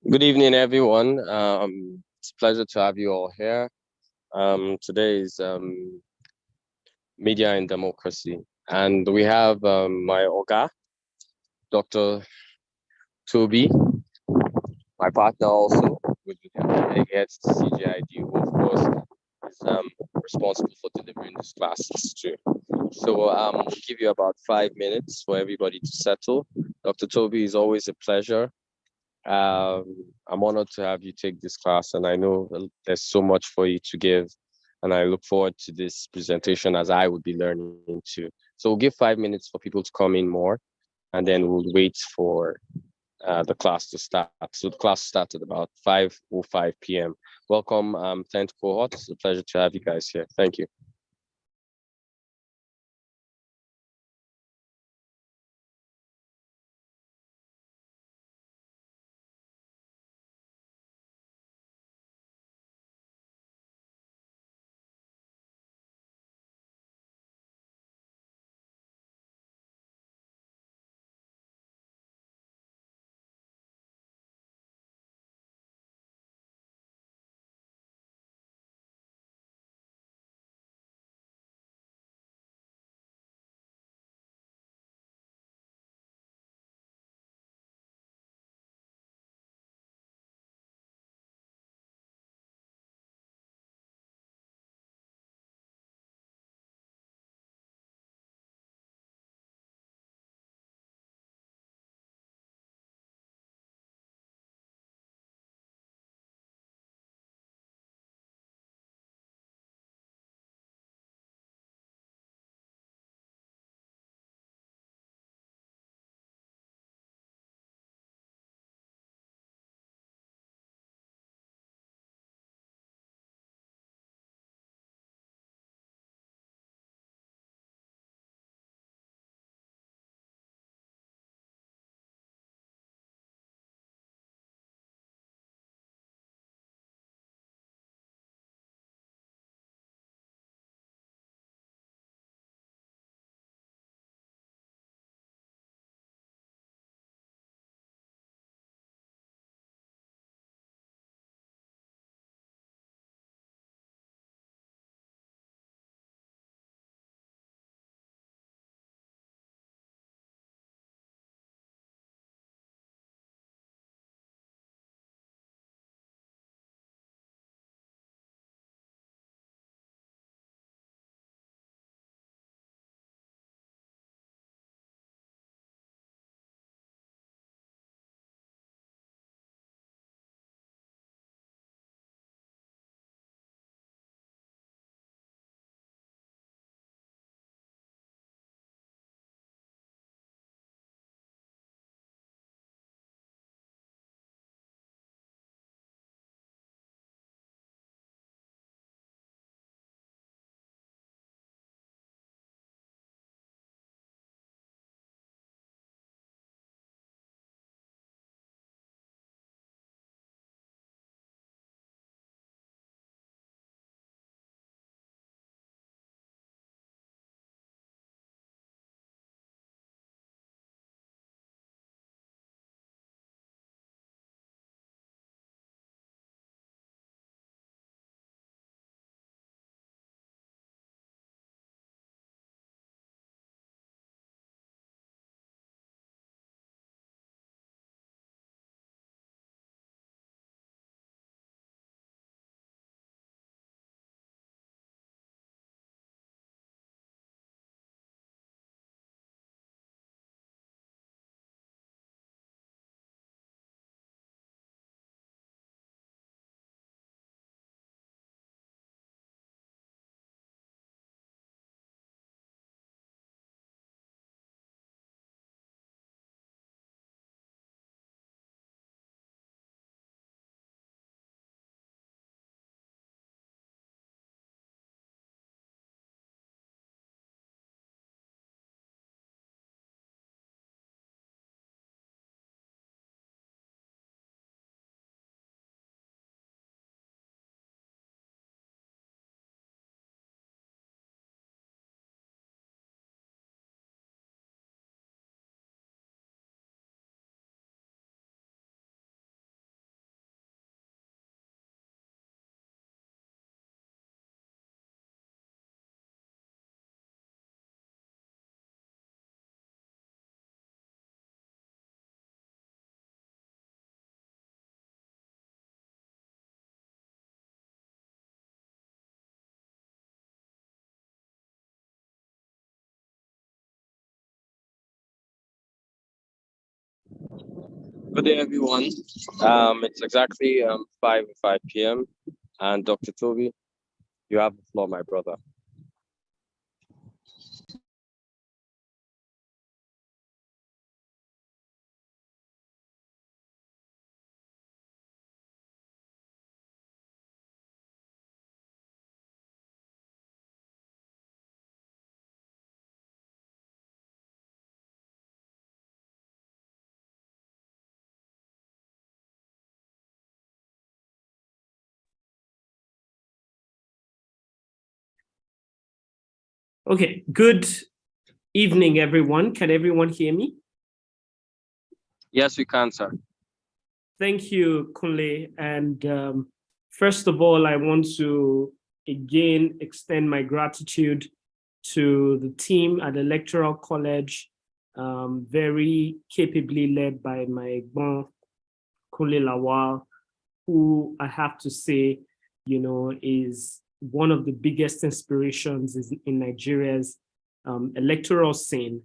Good evening, everyone. It's a pleasure to have you all here. Today is Media and Democracy, and we have my Oga, Dr. Toby, my partner also, with the heads to CGID, who of course is responsible for delivering these classes too. So we'll give you about 5 minutes for everybody to settle. Dr. Toby, is always a pleasure. I'm honored to have you take this class, and I know there's so much for you to give, and I look forward to this presentation as I would be learning too. So we'll give 5 minutes for people to come in more, and then we'll wait for the class to start. So the class starts at about 5:05 p.m. Welcome, 10th cohort. It's a pleasure to have you guys here. Thank you. Good day, everyone. It's exactly 5 p.m. And Dr. Toby, you have the floor, my brother. Okay, good evening, everyone. Can everyone hear me? Yes, we can, sir. Thank you, Kunle. And first of all, I want to again extend my gratitude to the team at the Electoral College, very capably led by my Egbon, Kunle Lawal, who I have to say, is one of the biggest inspirations in Nigeria's electoral scene.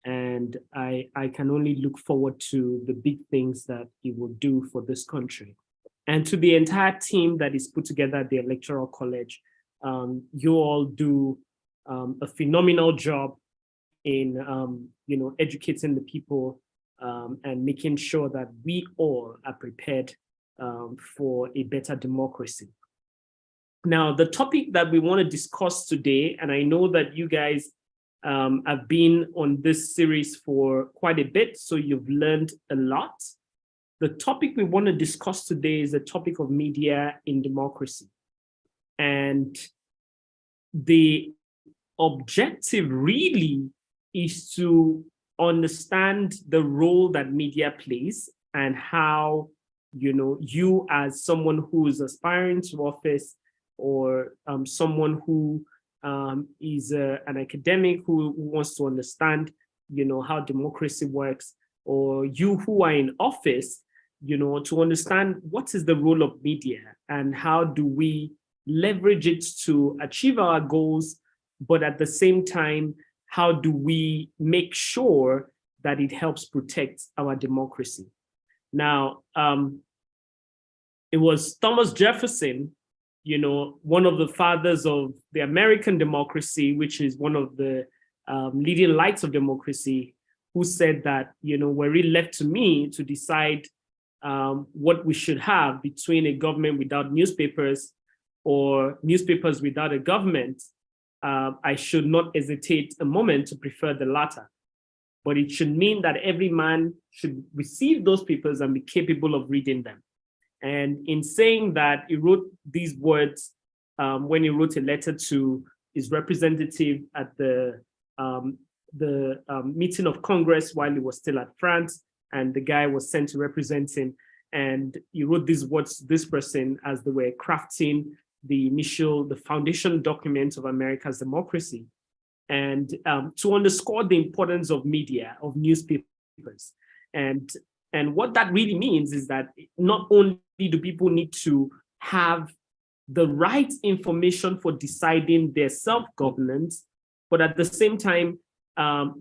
And I can only look forward to the big things that he will do for this country. And to the entire team that is put together at the Electoral College, you all do a phenomenal job in educating the people and making sure that we all are prepared for a better democracy. Now, the topic that we want to discuss today, and I know that you guys have been on this series for quite a bit, so you've learned a lot. The topic we want to discuss today is the topic of media in democracy. And the objective really is to understand the role that media plays and how, you as someone who is aspiring to office or someone who is an academic who wants to understand, how democracy works, or you who are in office, to understand what is the role of media and how do we leverage it to achieve our goals, but at the same time, how do we make sure that it helps protect our democracy? Now, it was Thomas Jefferson, one of the fathers of the American democracy, which is one of the leading lights of democracy, who said that, were it left to me to decide what we should have between a government without newspapers or newspapers without a government, I should not hesitate a moment to prefer the latter. But it should mean that every man should receive those papers and be capable of reading them. And in saying that, he wrote these words when he wrote a letter to his representative at the meeting of Congress while he was still at France, and the guy was sent to represent him. And he wrote these words to this person as they were crafting the foundation document of America's democracy, and to underscore the importance of media, of newspapers. And what that really means is that not only do people need to have the right information for deciding their self-governance, but at the same time,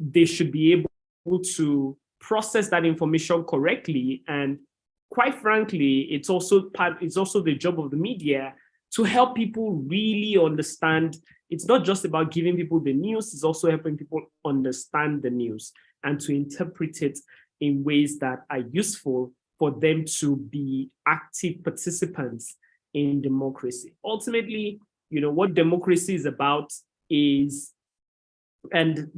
they should be able to process that information correctly. And quite frankly, it's also the job of the media to help people really understand. It's not just about giving people the news, it's also helping people understand the news and to interpret it in ways that are useful for them to be active participants in democracy. Ultimately, what democracy is about is, and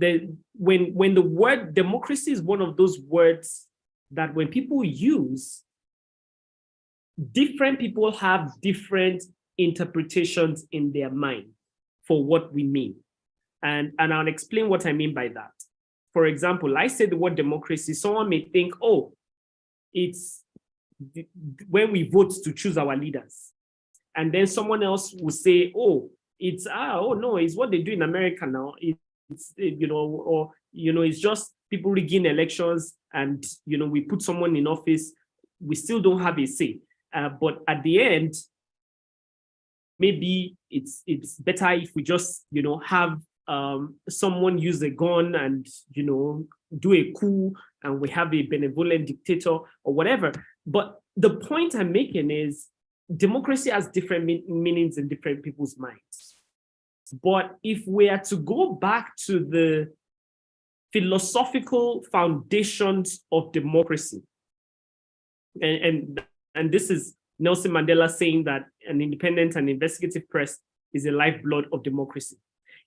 when the word democracy is one of those words that when people use, different people have different interpretations in their mind for what we mean. And I'll explain what I mean by that. For example, I say the word democracy, someone may think, oh, it's when we vote to choose our leaders. And then someone else will say, oh, it's, no, it's what they do in America now. It's, it's just people rigging elections and, we put someone in office, we still don't have a say. But at the end, maybe it's better if we just, have someone use a gun and, do a coup and we have a benevolent dictator or whatever. But the point I'm making is democracy has different meanings in different people's minds. But if we are to go back to the philosophical foundations of democracy, and this is Nelson Mandela saying that an independent and investigative press is the lifeblood of democracy.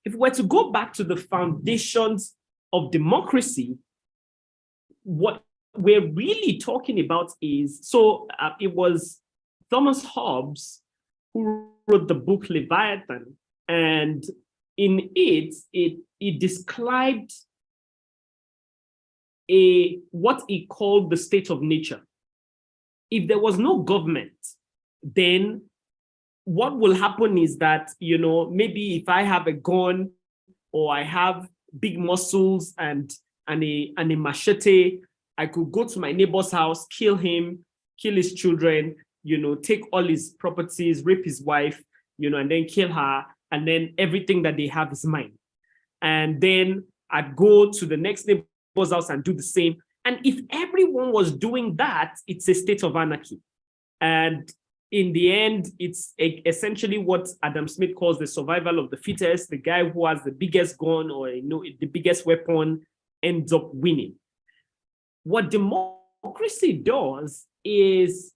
If we're to go back to the foundations of democracy, what we're really talking about is, it was Thomas Hobbes who wrote the book Leviathan, and in it described what he called the state of nature. If there was no government, then what will happen is that, maybe if I have a gun or I have big muscles and a machete, I could go to my neighbor's house, kill him, kill his children, take all his properties, rape his wife, and then kill her, and then everything that they have is mine. And then I'd go to the next neighbor's house and do the same. And if everyone was doing that, it's a state of anarchy. And in the end, it's essentially what Adam Smith calls the survival of the fittest. The guy who has the biggest gun or the biggest weapon ends up winning. What democracy does is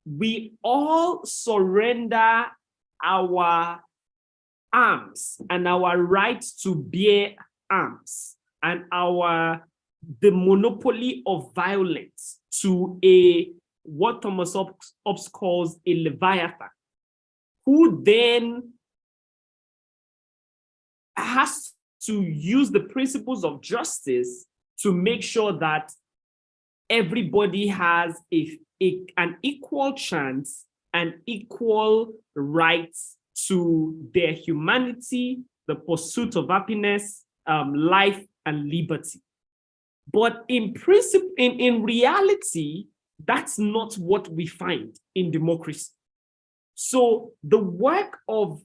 we all surrender our arms and our right to bear arms and the monopoly of violence to what Thomas Hobbes calls a Leviathan, who then has to use the principles of justice to make sure that everybody has an equal chance and equal rights to their humanity, the pursuit of happiness, life, and liberty. But in principle, in reality, that's not what we find in democracy. So the work of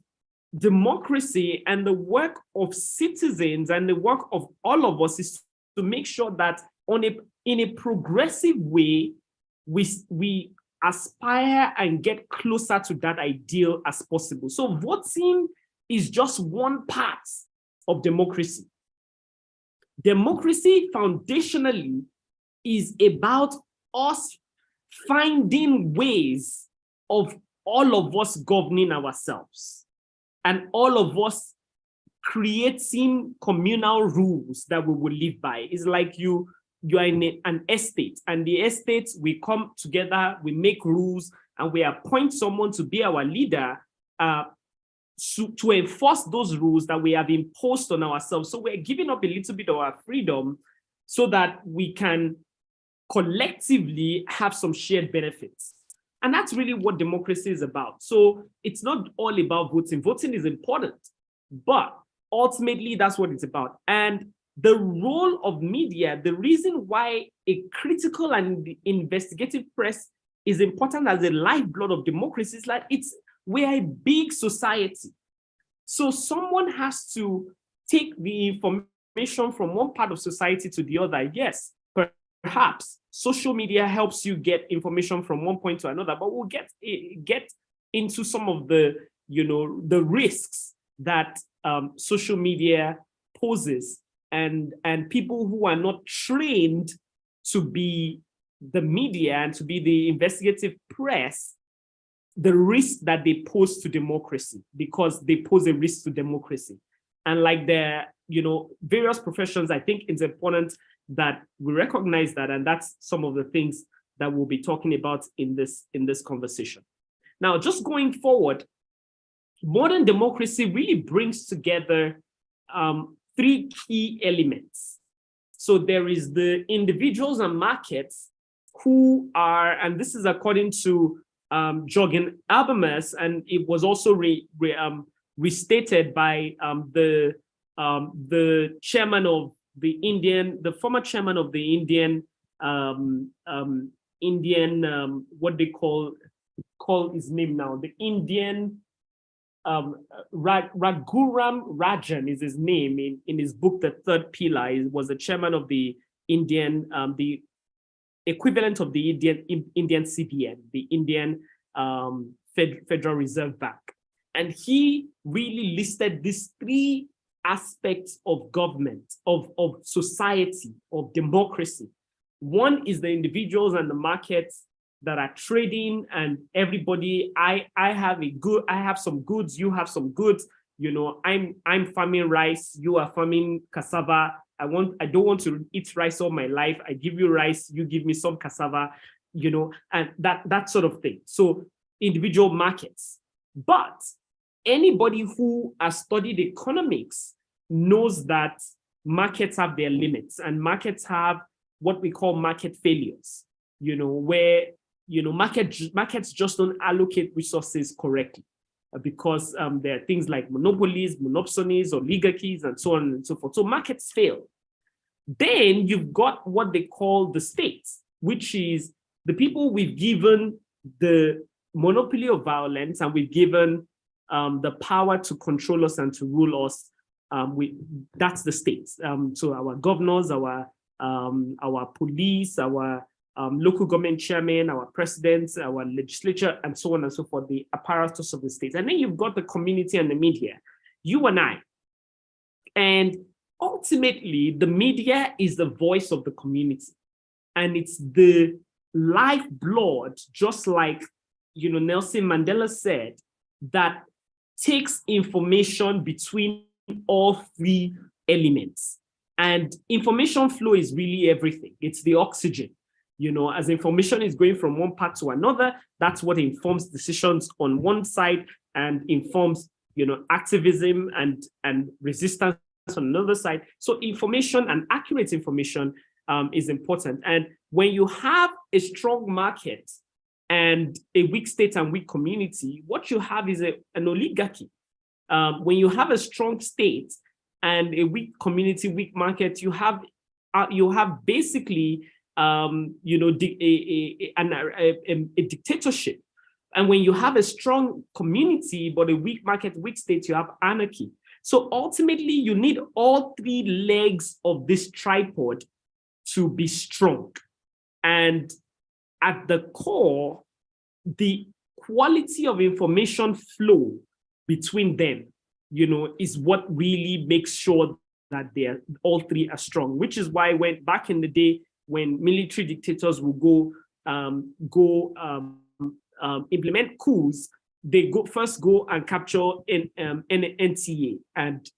democracy and the work of citizens and the work of all of us is to make sure that in a progressive way, we aspire and get closer to that ideal as possible. So voting is just one part of democracy. Democracy foundationally is about us finding ways of all of us governing ourselves and all of us creating communal rules that we will live by. It's like you are in an estate, and the estate, we come together, we make rules, and we appoint someone to be our leader to enforce those rules that we have imposed on ourselves. So we're giving up a little bit of our freedom so that we can collectively have some shared benefits. And that's really what democracy is about. So it's not all about voting. Voting is important, but ultimately that's what it's about. And the role of media, the reason why a critical and investigative press is important as a lifeblood of democracy is like we're a big society. So someone has to take the information from one part of society to the other. Yes, perhaps social media helps you get information from one point to another, but we'll get into some of the risks that social media poses, and people who are not trained to be the media and to be the investigative press, the risk that they pose to democracy, because they pose a risk to democracy. And like various professions, I think it's important that we recognize that, and that's some of the things that we'll be talking about in this conversation. Now, just going forward, modern democracy really brings together three key elements. So there is the individuals and markets who are, and this is according to Jürgen Habermas, and it was also restated by the chairman of the former chairman of the Indian, what they call his name now, the Indian, Raghuram Rajan is his name. In his book, The Third Pillar, he was the chairman of the the equivalent of the Indian CBN, the Indian Federal Reserve Bank. And he really listed these three aspects of government, of society, of democracy. One is the individuals and the markets that are trading, and everybody, I have some goods, you have some goods, I'm farming rice, you are farming cassava. I don't want to eat rice all my life. I give you rice, you give me some cassava, and that sort of thing. So individual markets. But anybody who has studied economics knows that markets have their limits, and markets have what we call market failures, where markets just don't allocate resources correctly, because there are things like monopolies, monopsonies, oligarchies, and so on and so forth. So markets fail. Then you've got what they call the state, which is the people we've given the monopoly of violence, and we've given the power to control us and to rule us. That's the state. So our governors, our police, our local government chairman, our presidents, our legislature, and so on and so forth, the apparatus of the state. And then you've got the community and the media, you and I. And ultimately, the media is the voice of the community. And it's the lifeblood, just like Nelson Mandela said, that takes information between all three elements. And information flow is really everything. It's the oxygen. As information is going from one part to another, that's what informs decisions on one side and informs, activism and resistance on another side. So information and accurate information is important. And when you have a strong market and a weak state and weak community, what you have is an oligarchy. When you have a strong state and a weak community, weak market, you have basically a dictatorship. And when you have a strong community but a weak market, weak state, you have anarchy. So ultimately, you need all three legs of this tripod to be strong. And at the core, the quality of information flow between them, is what really makes sure that all three are strong, which is why back in the day, when military dictators will go implement coups, they first go and capture an NTA and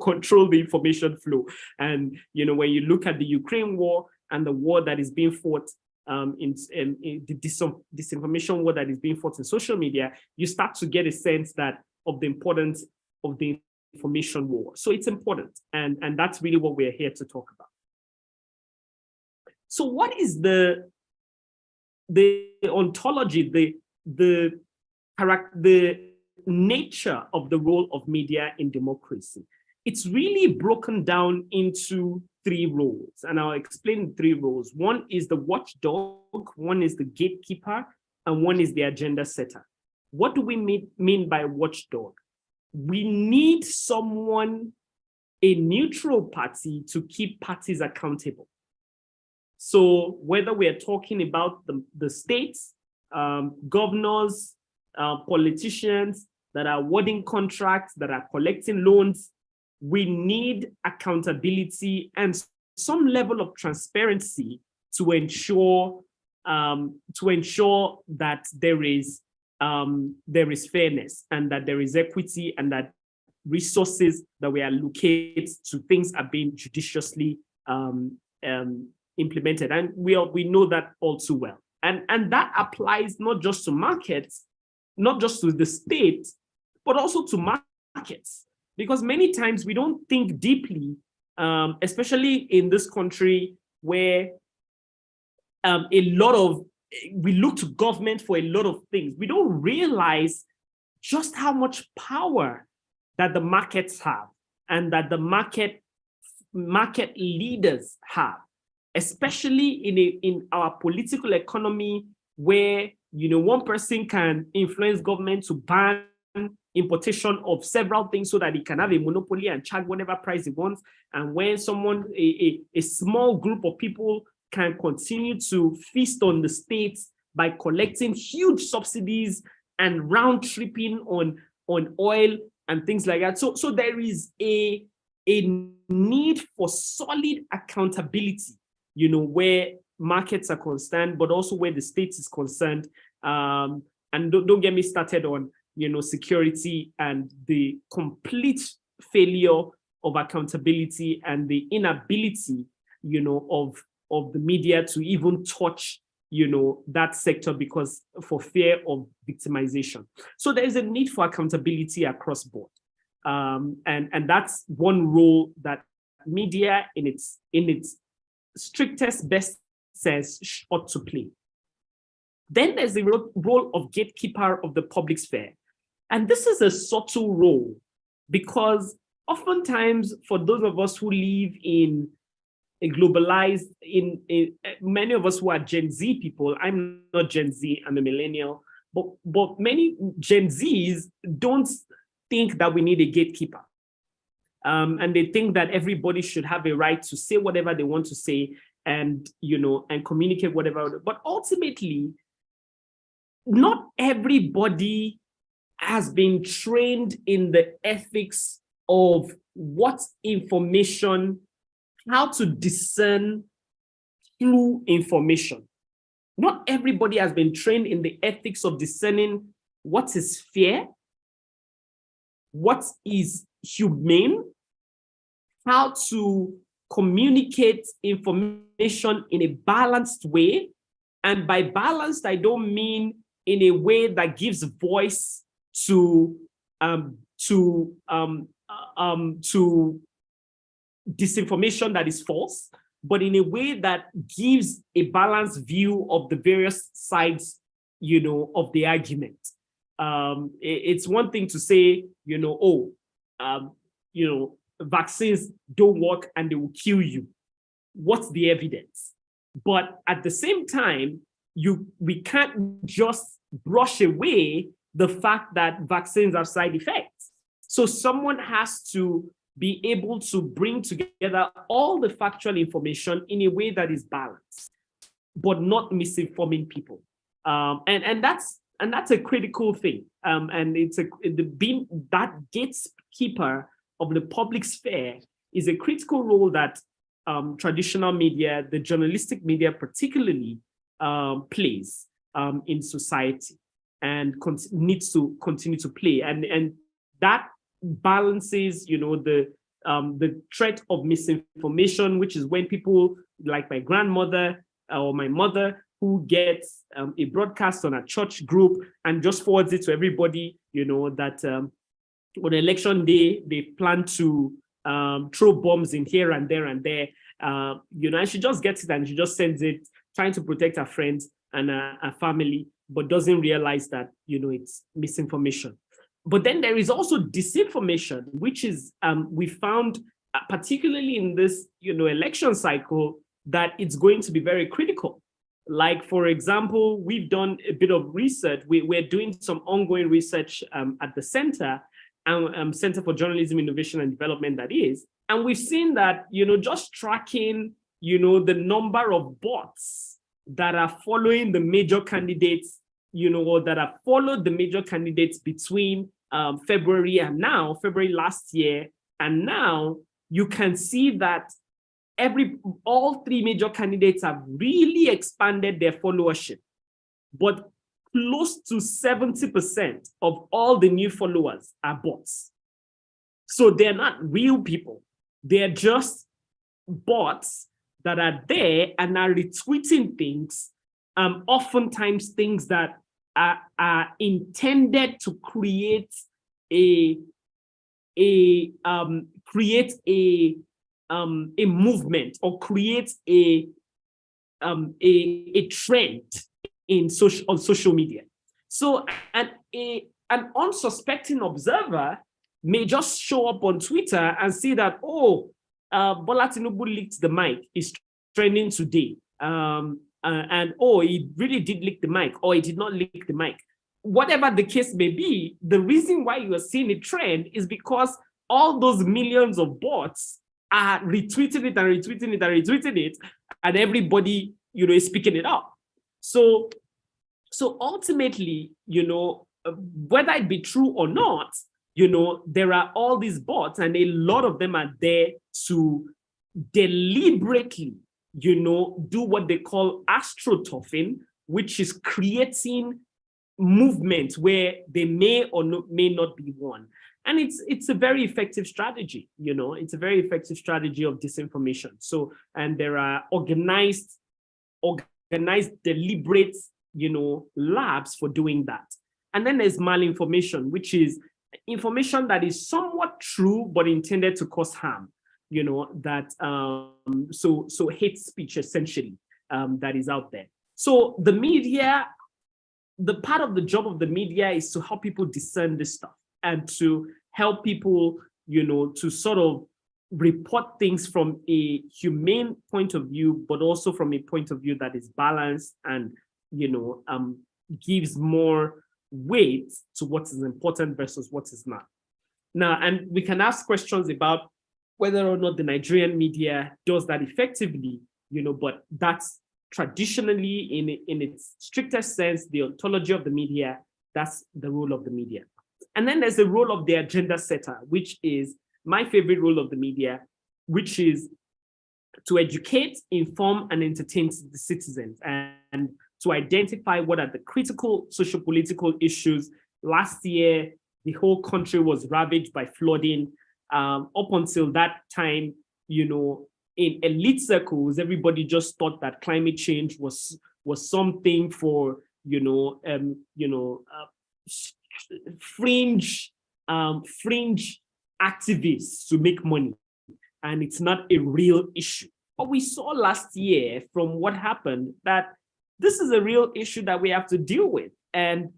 control the information flow. And when you look at the Ukraine war and the war that is being fought in the disinformation war that is being fought in social media, you start to get a sense of the importance of the information war. So it's important, and that's really what we're here to talk about. So what is the ontology, the nature of the role of media in democracy? It's really broken down into three roles, and I'll explain the three roles. One is the watchdog, one is the gatekeeper, and one is the agenda setter. What do we mean by watchdog? We need someone, a neutral party, to keep parties accountable. So whether we are talking about the states, governors, politicians that are awarding contracts, that are collecting loans, we need accountability and some level of transparency to ensure that there is fairness and that there is equity and that resources that we allocate to things are being judiciously implemented. And we know that all too well. And that applies not just to markets, not just to the state, but also to markets. Because many times we don't think deeply, especially in this country where we look to government for a lot of things. We don't realize just how much power that the markets have and that the market leaders have, especially in our political economy, where one person can influence government to ban importation of several things so that he can have a monopoly and charge whatever price he wants. And when someone, a small group of people can continue to feast on the states by collecting huge subsidies and round tripping on oil and things like that. So there is a need for solid accountability, where markets are concerned, but also where the state is concerned. And don't get me started on, security and the complete failure of accountability and the inability, of the media to even touch, that sector because for fear of victimization. So there is a need for accountability across board. And that's one role that media in its strictest best sense ought to play. Then there's the role of gatekeeper of the public sphere. And this is a subtle role because oftentimes for those of us who live in a globalized, many of us who are Gen Z people, I'm not Gen Z, I'm a millennial, but many Gen Zs don't think that we need a gatekeeper. And they think that everybody should have a right to say whatever they want to say and, and communicate whatever. But ultimately, not everybody has been trained in the ethics of what information, how to discern through information. Not everybody has been trained in the ethics of discerning what is fair, what is humane, how to communicate information in a balanced way. And by balanced, I don't mean in a way that gives voice to disinformation that is false, but in a way that gives a balanced view of the various sides, of the argument. It's one thing to say, vaccines don't work and they will kill you. What's the evidence? But at the same time, we can't just brush away the fact that vaccines have side effects. So someone has to be able to bring together all the factual information in a way that is balanced, but not misinforming people. And that's a critical thing. And being that gatekeeper of the public sphere is a critical role that traditional media, the journalistic media particularly, plays in society and needs to continue to play. And that balances, the threat of misinformation, which is when people like my grandmother or my mother who gets a broadcast on a church group and just forwards it to everybody, that on election day, they plan to throw bombs in here and there and there, and she just gets it and she just sends it, trying to protect her friends and her family, but doesn't realize that, it's misinformation. But then there is also disinformation, which is, we found, particularly in this, election cycle, that it's going to be very critical. Like, for example, we've done a bit of research. We're doing some ongoing research at the center, Center for Journalism, Innovation and Development, that is. And we've seen that, just tracking, the number of bots that are following the major candidates, or that have followed the major candidates between February last year, and now you can see that all three major candidates have really expanded their followership, but close to 70% of all the new followers are bots. So they're not real people. They're just bots that are there and are retweeting things, oftentimes things that are intended to create a movement or create a trend on social media. So an unsuspecting observer may just show up on Twitter and see that, Bola Tinubu leaked the mic, is trending today. And he really did leak the mic, or he did not leak the mic. whatever the case may be, the reason why you are seeing a trend is because all those millions of bots are retweeting it and retweeting it and retweeting it, and everybody, is picking it up. So ultimately, whether it be true or not, there are all these bots, and a lot of them are there to deliberately, do what they call astroturfing, which is creating movements where they may or may not be won. And it's a very effective strategy, it's a very effective strategy of disinformation. So, and there are organized, deliberate, labs for doing that. And then there's malinformation, which is information that is somewhat true, but intended to cause harm, so hate speech essentially, that is out there. So the media, the part of the job of the media is to help people discern this stuff and to help people, to sort of report things from a humane point of view, but also from a point of view that is balanced and, gives more weight to what is important versus what is not. Now, and we can ask questions about whether or not the Nigerian media does that effectively, but that's traditionally, in its strictest sense, the ontology of the media, that's the role of the media. And then there's the role of the agenda setter, which is my favorite role of the media, which is to educate, inform, and entertain the citizens, and to identify what are the critical socio-political issues. Last year, the whole country was ravaged by flooding. Up until that time, in elite circles, everybody just thought that climate change was something for fringe activists to make money, and it's not a real issue. But we saw last year from what happened that this is a real issue that we have to deal with. And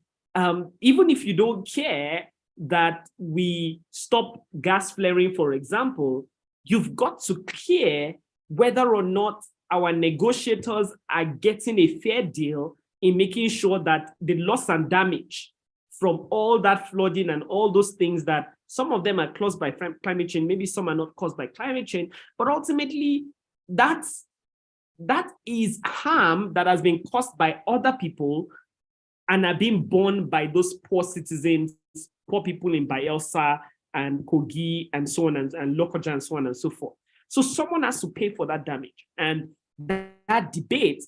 even if you don't care that we stop gas flaring, for example, you've got to care whether or not our negotiators are getting a fair deal in making sure that the loss and damage from all that flooding and all those things, that some of them are caused by climate change, maybe some are not caused by climate change, but ultimately that is harm that has been caused by other people and are being borne by those poor citizens, poor people in Bayelsa and Kogi and so on, and Lokoja and so on and so forth. So someone has to pay for that damage. And that debate,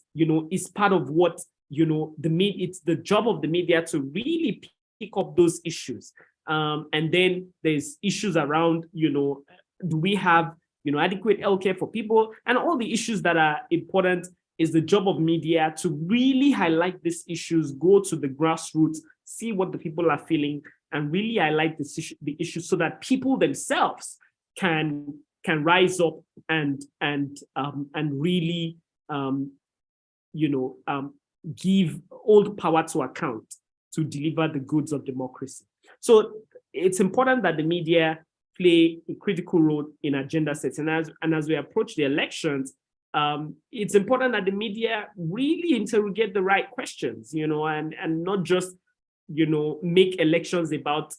is part of what, it's the job of the media to really pick up those issues. And then there's issues around, do we have, adequate healthcare for people, and all the issues that are important. Is the job of media to really highlight these issues, go to the grassroots, see what the people are feeling, and really highlight the issues so that people themselves can rise up and really give old power to account to deliver the goods of democracy. So it's important that the media play a critical role in agenda setting. And as we approach the elections, it's important that the media really interrogate the right questions, and not just, make elections about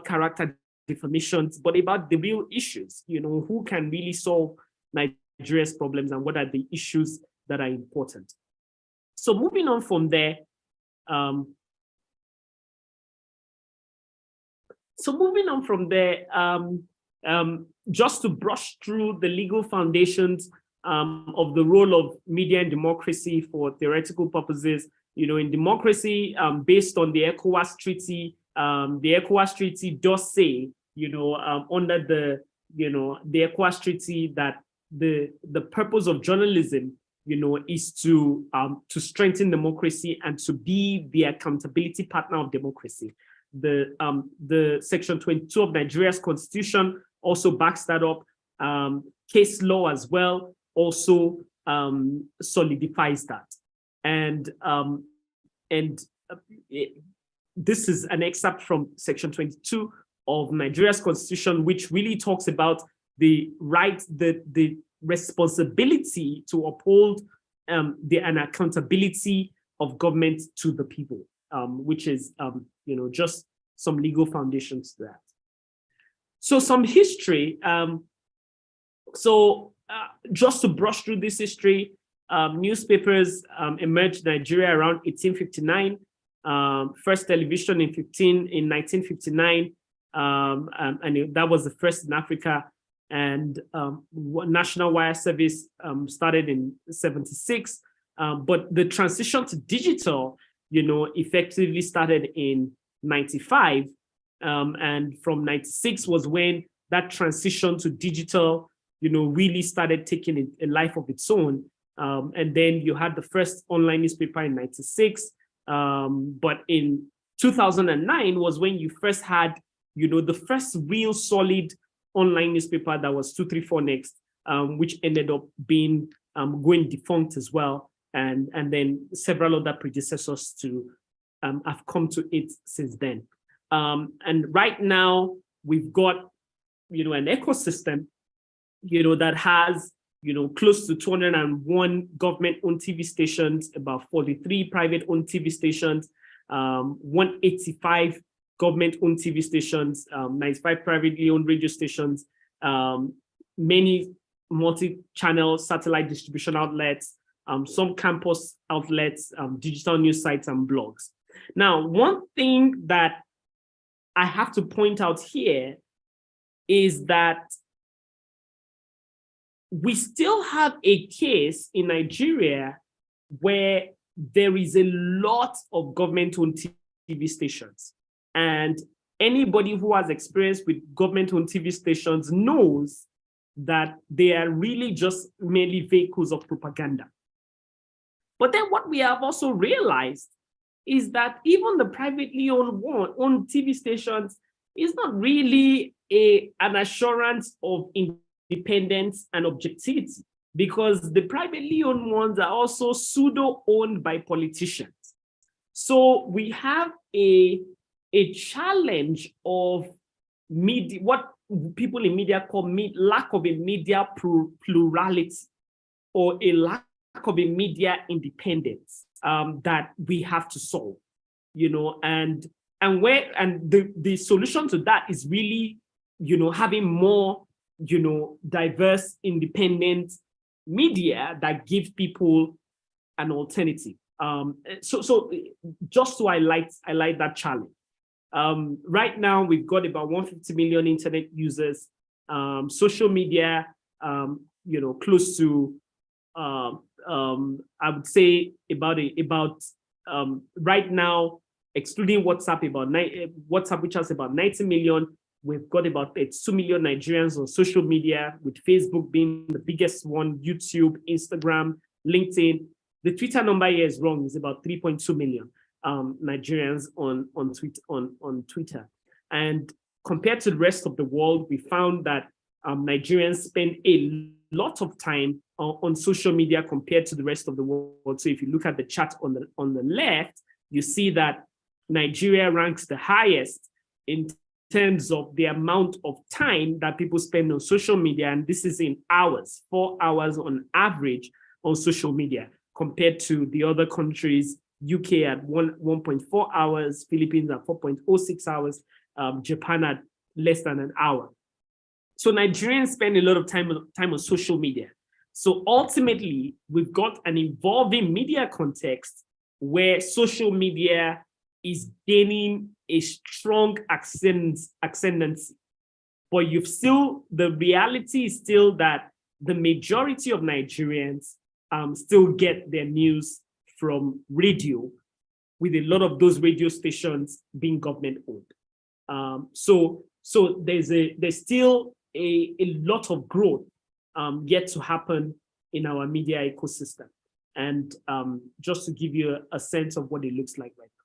character defamations, but about the real issues, who can really solve Nigeria's problems and what are the issues that are important. So moving on from there, just to brush through the legal foundations of the role of media in democracy for theoretical purposes. In democracy, based on the ECOWAS Treaty, the ECOWAS Treaty does say, under the ECOWAS Treaty, that the purpose of journalism, is to strengthen democracy and to be the accountability partner of democracy. The Section 22 of Nigeria's Constitution also backs that up. Case law as well also solidifies that. And this is an excerpt from Section 22 of Nigeria's Constitution, which really talks about the right, the responsibility to uphold and accountability of government to the people. which is just some legal foundations to that. So some history. Just to brush through this history, newspapers emerged in Nigeria around 1859. First television in 1959, and that was the first in Africa. And National Wire Service started in 76. But the transition to digital, effectively started in 95. And from 96 was when that transition to digital, really started taking a life of its own. And then you had the first online newspaper in 96. But in 2009 was when you first had, the first real solid online newspaper that was 234 Next, which ended up being going defunct as well. And then several other predecessors to have come to it since then. And right now we've got, an ecosystem, that has, close to 201 government-owned TV stations, about 43 private-owned TV stations, 185 government-owned TV stations, 95 privately owned radio stations, many multi-channel satellite distribution outlets, some campus outlets, digital news sites, and blogs. Now, one thing that I have to point out here is that we still have a case in Nigeria where there is a lot of government-owned TV stations. And anybody who has experience with government-owned TV stations knows that they are really just merely vehicles of propaganda. But then what we have also realized is that even the privately owned TV stations is not really an assurance of independence and objectivity, because the privately owned ones are also pseudo-owned by politicians. So we have a challenge of media, what people in media call lack of a media plurality, or a lack of a media independence that we have to solve, and the solution to that is really, having more, diverse, independent media that give people an alternative. So just to highlight that challenge. Right now, we've got about 150 million internet users, social media, close to, I would say about right now, excluding WhatsApp, WhatsApp, which has about 90 million. We've got about 2 million Nigerians on social media, with Facebook being the biggest one, YouTube, Instagram, LinkedIn. The Twitter number here is wrong. It's about 3.2 million Nigerians on Twitter. And compared to the rest of the world, we found that Nigerians spend a lot of time on social media compared to the rest of the world. So if you look at the chart on the left, you see that Nigeria ranks the highest in terms of the amount of time that people spend on social media. And this is in hours, 4 hours on average on social media, compared to the other countries, UK at 1.4 hours, Philippines at 4.06 hours, Japan at less than an hour. So Nigerians spend a lot of time on social media. So ultimately, we've got an evolving media context where social media is gaining a strong ascendancy. But the reality is still that the majority of Nigerians still get their news from radio, with a lot of those radio stations being government owned. So there's still a lot of growth yet to happen in our media ecosystem. And just to give you a sense of what it looks like right now.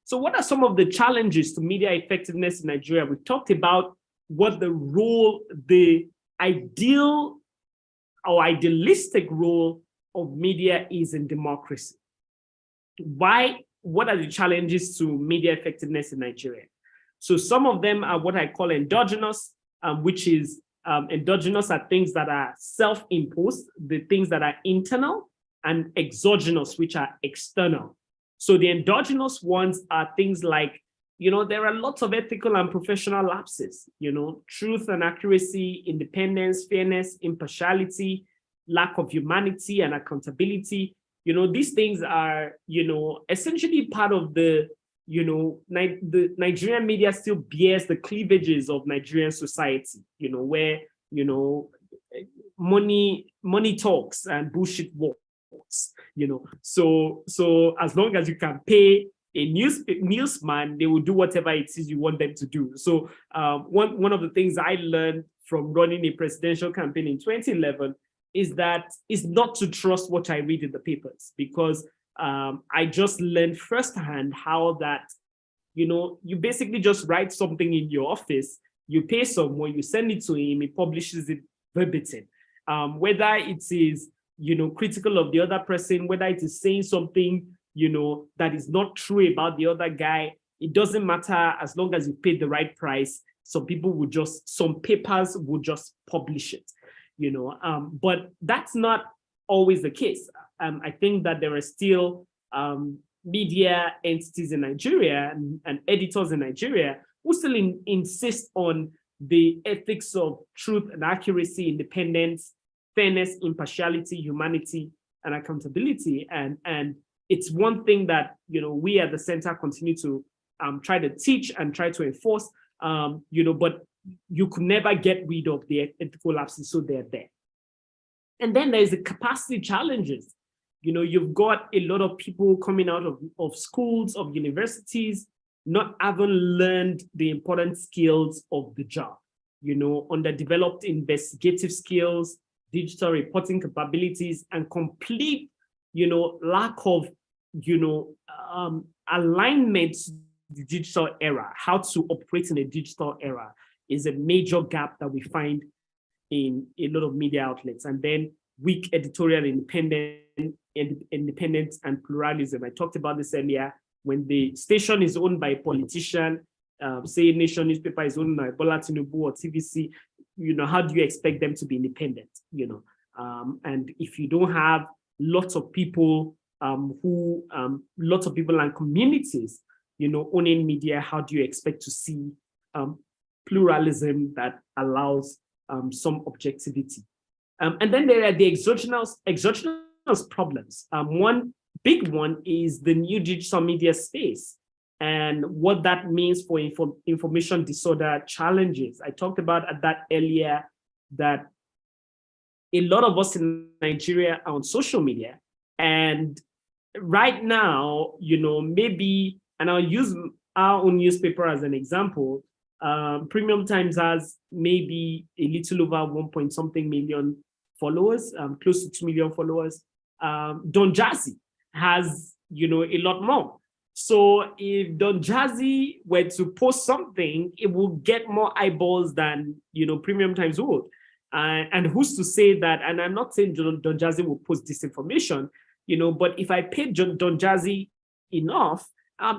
So what are some of the challenges to media effectiveness in Nigeria? We talked about what the ideal or idealistic role of media is in democracy. What are the challenges to media effectiveness in Nigeria? So some of them are what I call endogenous, which is endogenous are things that are self-imposed, the things that are internal, and exogenous, which are external. So the endogenous ones are things like, there are lots of ethical and professional lapses, truth and accuracy, independence, fairness, impartiality, lack of humanity and accountability. These things are, essentially part of the Nigerian media still bears the cleavages of Nigerian society, where, money talks and bullshit walks, So as long as you can pay a newsman, they will do whatever it is you want them to do. So one of the things I learned from running a presidential campaign in 2011 is that it's not to trust what I read in the papers, because I just learned firsthand how that, you basically just write something in your office, you pay someone, you send it to him, he publishes it verbatim. Whether it is, critical of the other person, whether it is saying something, that is not true about the other guy, it doesn't matter as long as you pay the right price. Some papers will just publish it, but that's not always the case. I think that there are still media entities in Nigeria and editors in Nigeria who still insist on the ethics of truth and accuracy, independence, fairness, impartiality, humanity, and accountability. And it's one thing that, we at the center continue to try to teach and try to enforce, but you could never get rid of the ethical lapses, so they're there. And then there's the capacity challenges. You've got a lot of people coming out of schools, of universities, not having learned the important skills of the job, underdeveloped investigative skills, digital reporting capabilities, and complete, lack of, alignment to the digital era. How to operate in a digital era is a major gap that we find in a lot of media outlets. And then weak editorial independence and pluralism. I talked about this earlier. When the station is owned by a politician, say Nation newspaper is owned by Bola Tinubu or TVC, how do you expect them to be independent? And if you don't have lots of people lots of people and communities, owning media, how do you expect to see pluralism that allows some objectivity? And then there are the exogenous problems. One big one is the new digital media space and what that means for information disorder challenges. I talked about that earlier, that a lot of us in Nigeria are on social media. And right now, maybe, and I'll use our own newspaper as an example, Premium Times has maybe a little over 1 million followers, close to 2 million followers. Don Jazzy has, a lot more. So if Don Jazzy were to post something, it will get more eyeballs than, Premium Times would. And who's to say that, and I'm not saying Don Jazzy will post disinformation, but if I paid Don Jazzy enough,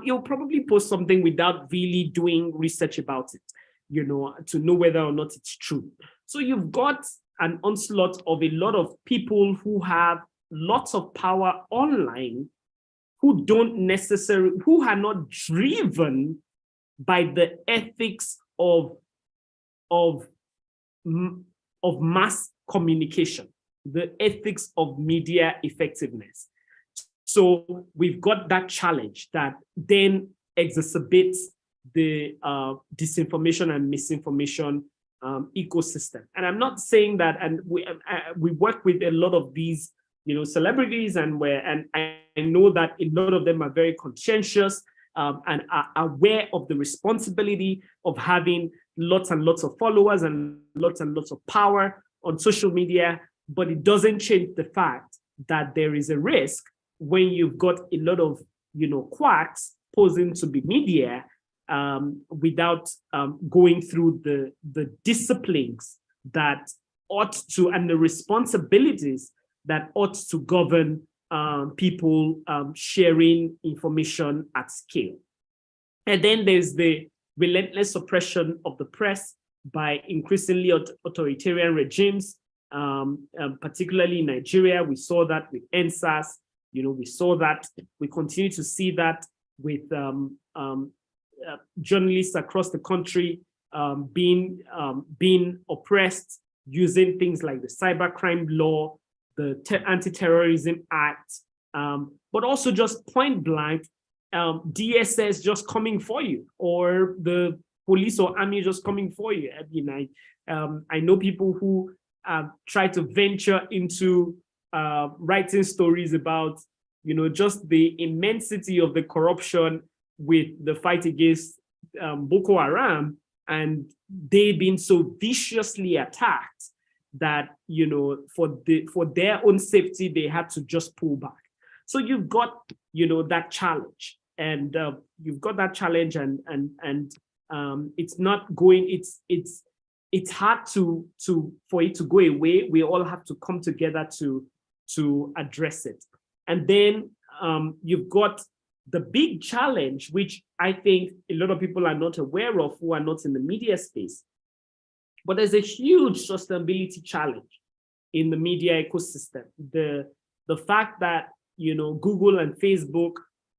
he'll probably post something without really doing research about it, to know whether or not it's true. So you've got an onslaught of a lot of people who have lots of power online, who are not driven by the ethics of mass communication, the ethics of media effectiveness. So we've got that challenge that then exacerbates the disinformation and misinformation ecosystem. And I'm not saying that, and we work with a lot of these, celebrities, and I know that a lot of them are very conscientious and are aware of the responsibility of having lots and lots of followers and lots of power on social media, but it doesn't change the fact that there is a risk when you've got a lot of, quacks posing to be media without going through the disciplines that ought to, and the responsibilities that ought to govern people sharing information at scale. And then there's the relentless suppression of the press by increasingly authoritarian regimes, particularly in Nigeria. We saw that with NSAS, We saw that. We continue to see that with journalists across the country being oppressed using things like the cybercrime law, the Anti-Terrorism Act, but also just point blank, DSS just coming for you, or the police or army just coming for you. I know people who try to venture into writing stories about, just the immensity of the corruption with the fight against Boko Haram, and they being so viciously attacked that, for their own safety, they had to just pull back. So you've got, that challenge, and you've got that challenge, and it's not going. It's hard for it to go away. We all have to come together to address it. And then you've got the big challenge, which I think a lot of people are not aware of who are not in the media space. But there's a huge sustainability challenge in the media ecosystem. The fact that, Google and Facebook,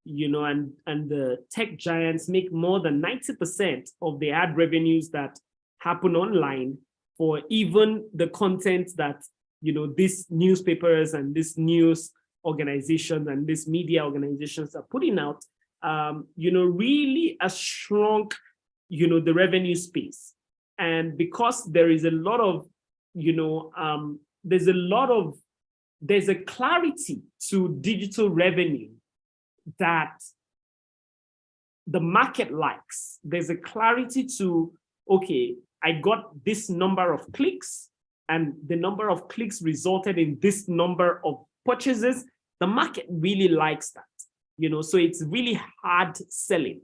and the tech giants make more than 90% of the ad revenues that happen online for even the content that, these newspapers and these news organizations and these media organizations are putting out, really has shrunk, the revenue space. And because there is a lot of, there's a clarity to digital revenue that the market likes. There's a clarity to, okay, I got this number of clicks, and the number of clicks resulted in this number of purchases. The market really likes that, so it's really hard selling.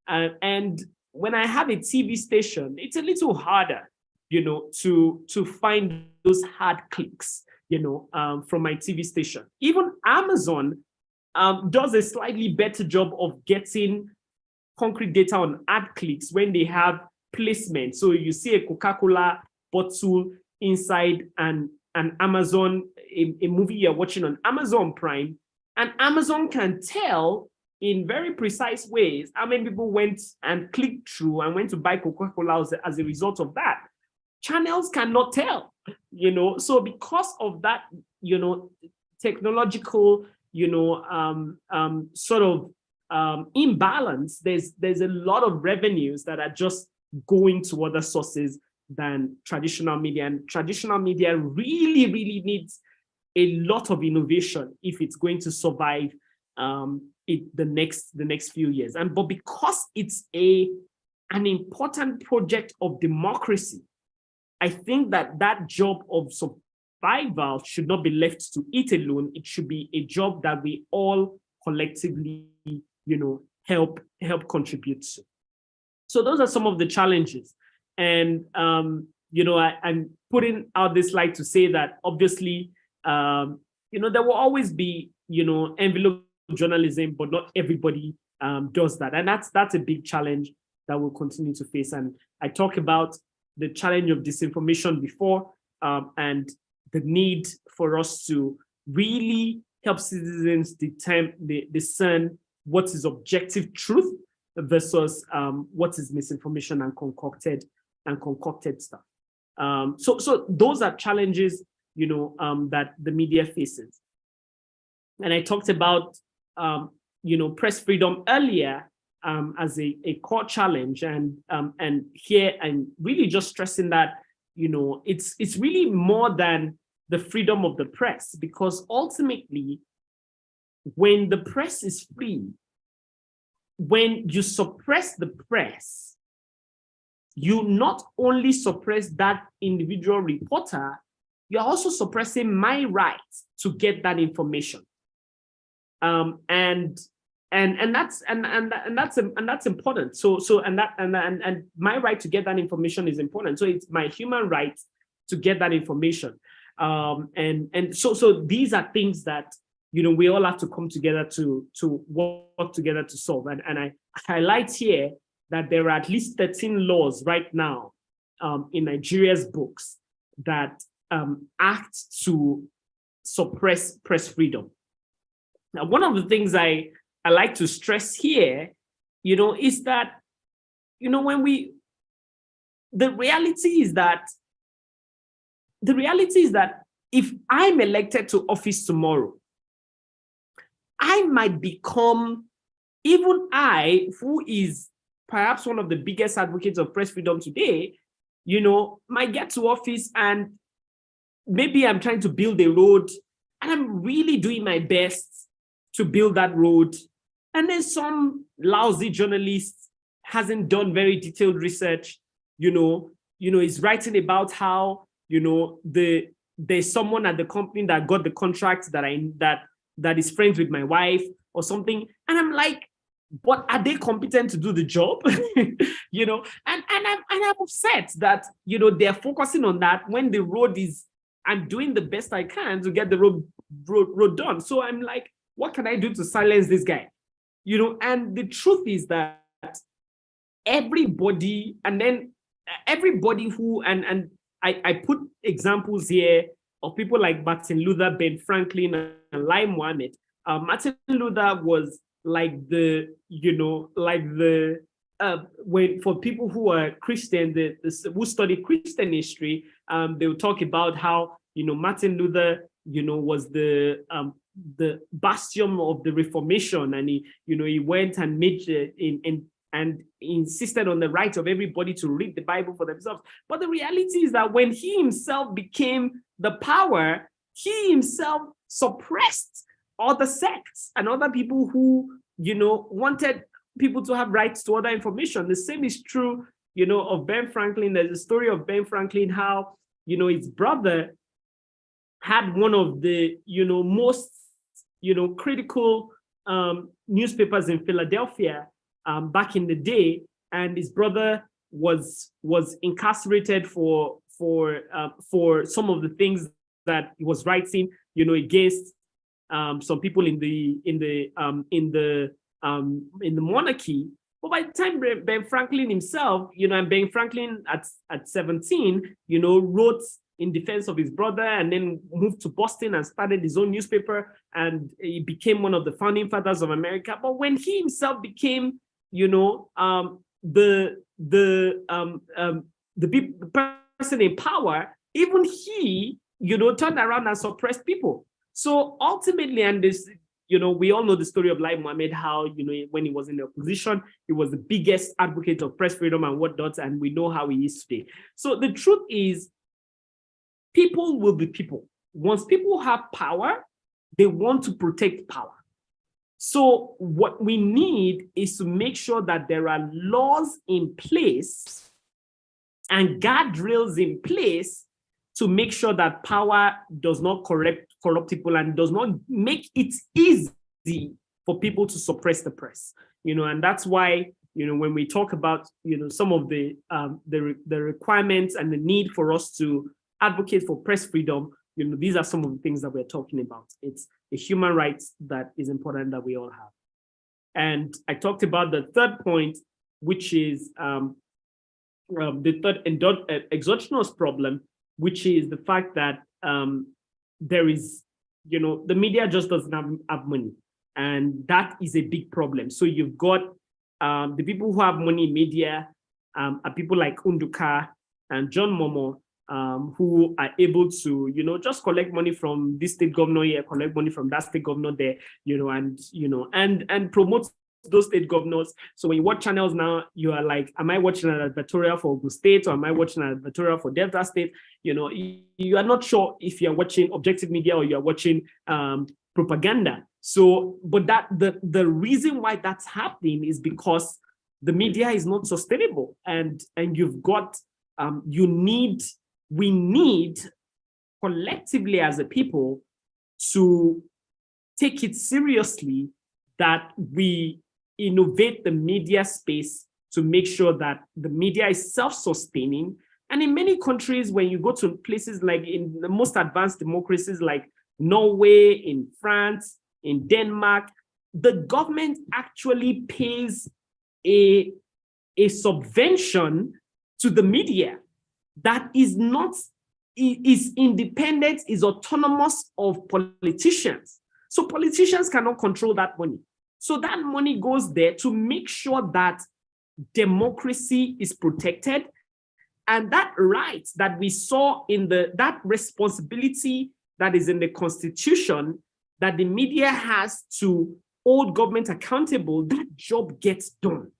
And when I have a TV station, it's a little harder, to find those hard clicks, from my TV station. Even Amazon does a slightly better job of getting concrete data on ad clicks when they have placement. So you see a Coca-Cola bottle inside an Amazon, a movie you're watching on Amazon Prime, and Amazon can tell in very precise ways how many people went and clicked through and went to buy Coca-Cola as a result of that. Channels cannot tell, so because of that, technological, sort of imbalance, there's a lot of revenues that are just going to other sources than traditional media. And traditional media really, really needs a lot of innovation if it's going to survive the next few years. But because it's an important project of democracy, I think that job of survival should not be left to it alone. It should be a job that we all collectively, help contribute to. So those are some of the challenges. And, I'm putting out this slide to say that obviously, there will always be, envelope journalism, but not everybody does that. And that's a big challenge that we'll continue to face. And I talk about the challenge of disinformation before, and the need for us to really help citizens discern what is objective truth versus what is misinformation and concocted stuff. So those are challenges, that the media faces. And I talked about, press freedom earlier as a core challenge, and here I'm really just stressing that, it's really more than the freedom of the press, because ultimately, when the press is free, when you suppress the press, you not only suppress that individual reporter, you're also suppressing my right to get that information. And that's important. And my right to get that information is important. So it's my human right to get that information. So these are things that, we all have to come together to work together to solve. And I highlight here that there are at least 13 laws right now in Nigeria's books that act to suppress press freedom. Now, one of the things I like to stress here, is that, when the reality is that if I'm elected to office tomorrow, I might become, even I, who is perhaps one of the biggest advocates of press freedom today, might get to office and maybe I'm trying to build a road and I'm really doing my best to build that road. And then some lousy journalist hasn't done very detailed research, is writing about how, there's someone at the company that got the contract that is friends with my wife or something. And I'm like, but are they competent to do the job? And I'm upset that, they're focusing on that when the road is, I'm doing the best I can to get the road done. So I'm like, what can I do to silence this guy? And the truth is that everybody who, and I put examples here of people like Martin Luther, Ben Franklin, and Lai Mohammed. Martin Luther was like when, for people who are Christian, who study Christian history, they will talk about how, Martin Luther, was the bastion of the Reformation, and he went and made and insisted on the right of everybody to read the Bible for themselves. But the reality is that when he himself became the power, he himself suppressed other sects and other people who, wanted people to have rights to other information. The same is true, of Ben Franklin. There's a story of Ben Franklin, how, his brother had one of the, most, critical newspapers in Philadelphia back in the day, and his brother was incarcerated for some of the things that he was writing, against some people in the monarchy. But by the time Ben Franklin himself, and Ben Franklin at 17, wrote in defense of his brother, and then moved to Boston and started his own newspaper, and he became one of the founding fathers of America. But when he himself became, the person in power, even he, turned around and suppressed people. So ultimately, and this, we all know the story of Lai Mohammed, how, when he was in the opposition, he was the biggest advocate of press freedom and whatnot, and we know how he is today. So the truth is, people will be people. Once people have power, they want to protect power. So what we need is to make sure that there are laws in place and guardrails in place to make sure that power does not corrupt people and does not make it easy for people to suppress the press. And that's why, when we talk about, some of the requirements and the need for us to advocate for press freedom, these are some of the things that we're talking about. It's a human right that is important that we all have. And I talked about the third point, which is the third exogenous problem, which is the fact that there is, the media just doesn't have money. And that is a big problem. So you've got the people who have money in media are people like Unduka and John Momo, who are able to, just collect money from this state governor here, collect money from that state governor there, and promote those state governors. So when you watch channels now, you are like, am I watching an advertorial for Ogun State, or am I watching an advertorial for Delta State? You are not sure if you're watching objective media or you're watching propaganda. So, but the reason why that's happening is because the media is not sustainable, and you've got we need collectively as a people to take it seriously that we innovate the media space to make sure that the media is self-sustaining. And in many countries, when you go to places like in the most advanced democracies like Norway, in France, in Denmark, the government actually pays a subvention to the media that is independent, is autonomous of politicians. So politicians cannot control that money. So that money goes there to make sure that democracy is protected. And that right that we saw in that responsibility that is in the Constitution, that the media has to hold government accountable, that job gets done.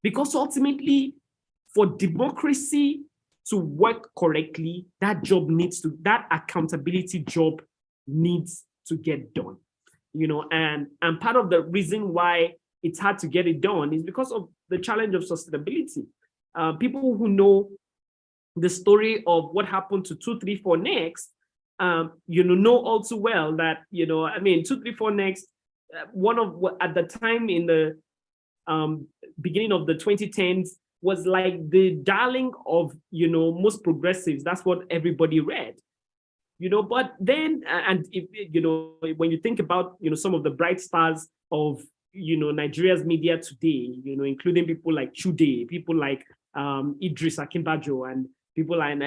Because ultimately, for democracy to work correctly, that accountability job needs to get done. And part of the reason why it's hard to get it done is because of the challenge of sustainability. People who know the story of what happened to 234 Next, know all too well that, 234 Next, at the time in the beginning of the 2010s, was like the darling of, most progressives. That's what everybody read. But then, and if, when you think about, some of the bright stars of, Nigeria's media today, including people like Chude, people like Idris Akinbajo, and people like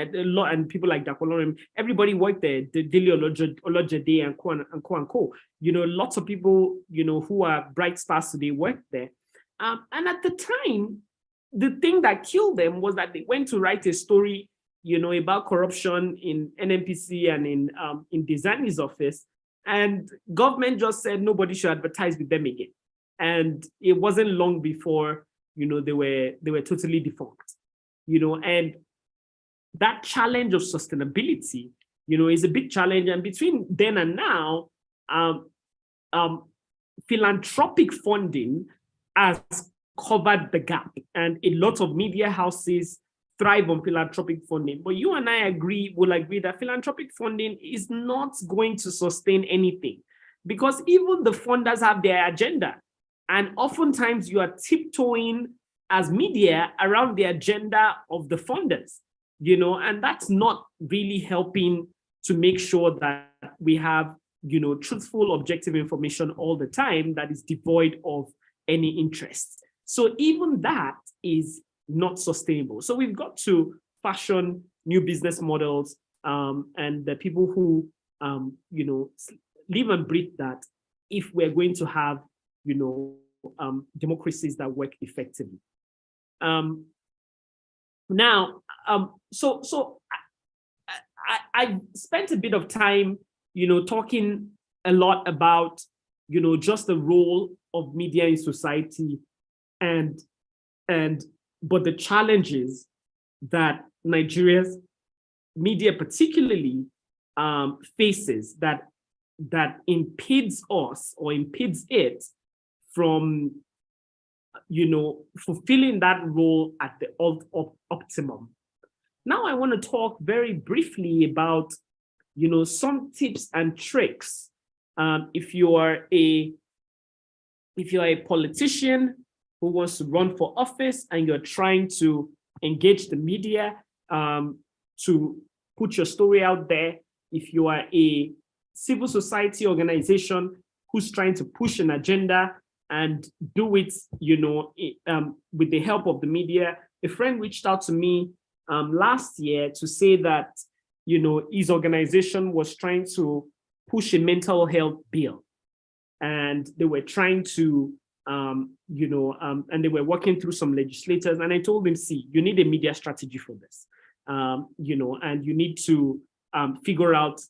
Dakolorem, everybody worked there, Dele Olojede and co. Lots of people, who are bright stars today worked there. And at the time, the thing that killed them was that they went to write a story, about corruption in NNPC and in Dizani's office, and government just said nobody should advertise with them again. And it wasn't long before, they were totally defunct. And that challenge of sustainability, is a big challenge. And between then and now, philanthropic funding has covered the gap, and a lot of media houses thrive on philanthropic funding. But you and I will agree that philanthropic funding is not going to sustain anything, because even the funders have their agenda. And oftentimes you are tiptoeing as media around the agenda of the funders, and that's not really helping to make sure that we have, truthful, objective information all the time that is devoid of any interest. So even that is not sustainable. So we've got to fashion new business models, and the people who, live and breathe that, if we're going to have, democracies that work effectively. I spent a bit of time, talking a lot about, just the role of media in society, but the challenges that Nigeria's media particularly faces that impedes us or impedes it from, fulfilling that role at the optimum. Now I want to talk very briefly about, some tips and tricks. If you are a politician who wants to run for office and you're trying to engage the media to put your story out there, if you are a civil society organization who's trying to push an agenda and do it, with the help of the media. A friend reached out to me last year to say that, his organization was trying to push a mental health bill, and they were trying to, and they were working through some legislators. And I told him, see, you need a media strategy for this, and you need to figure out,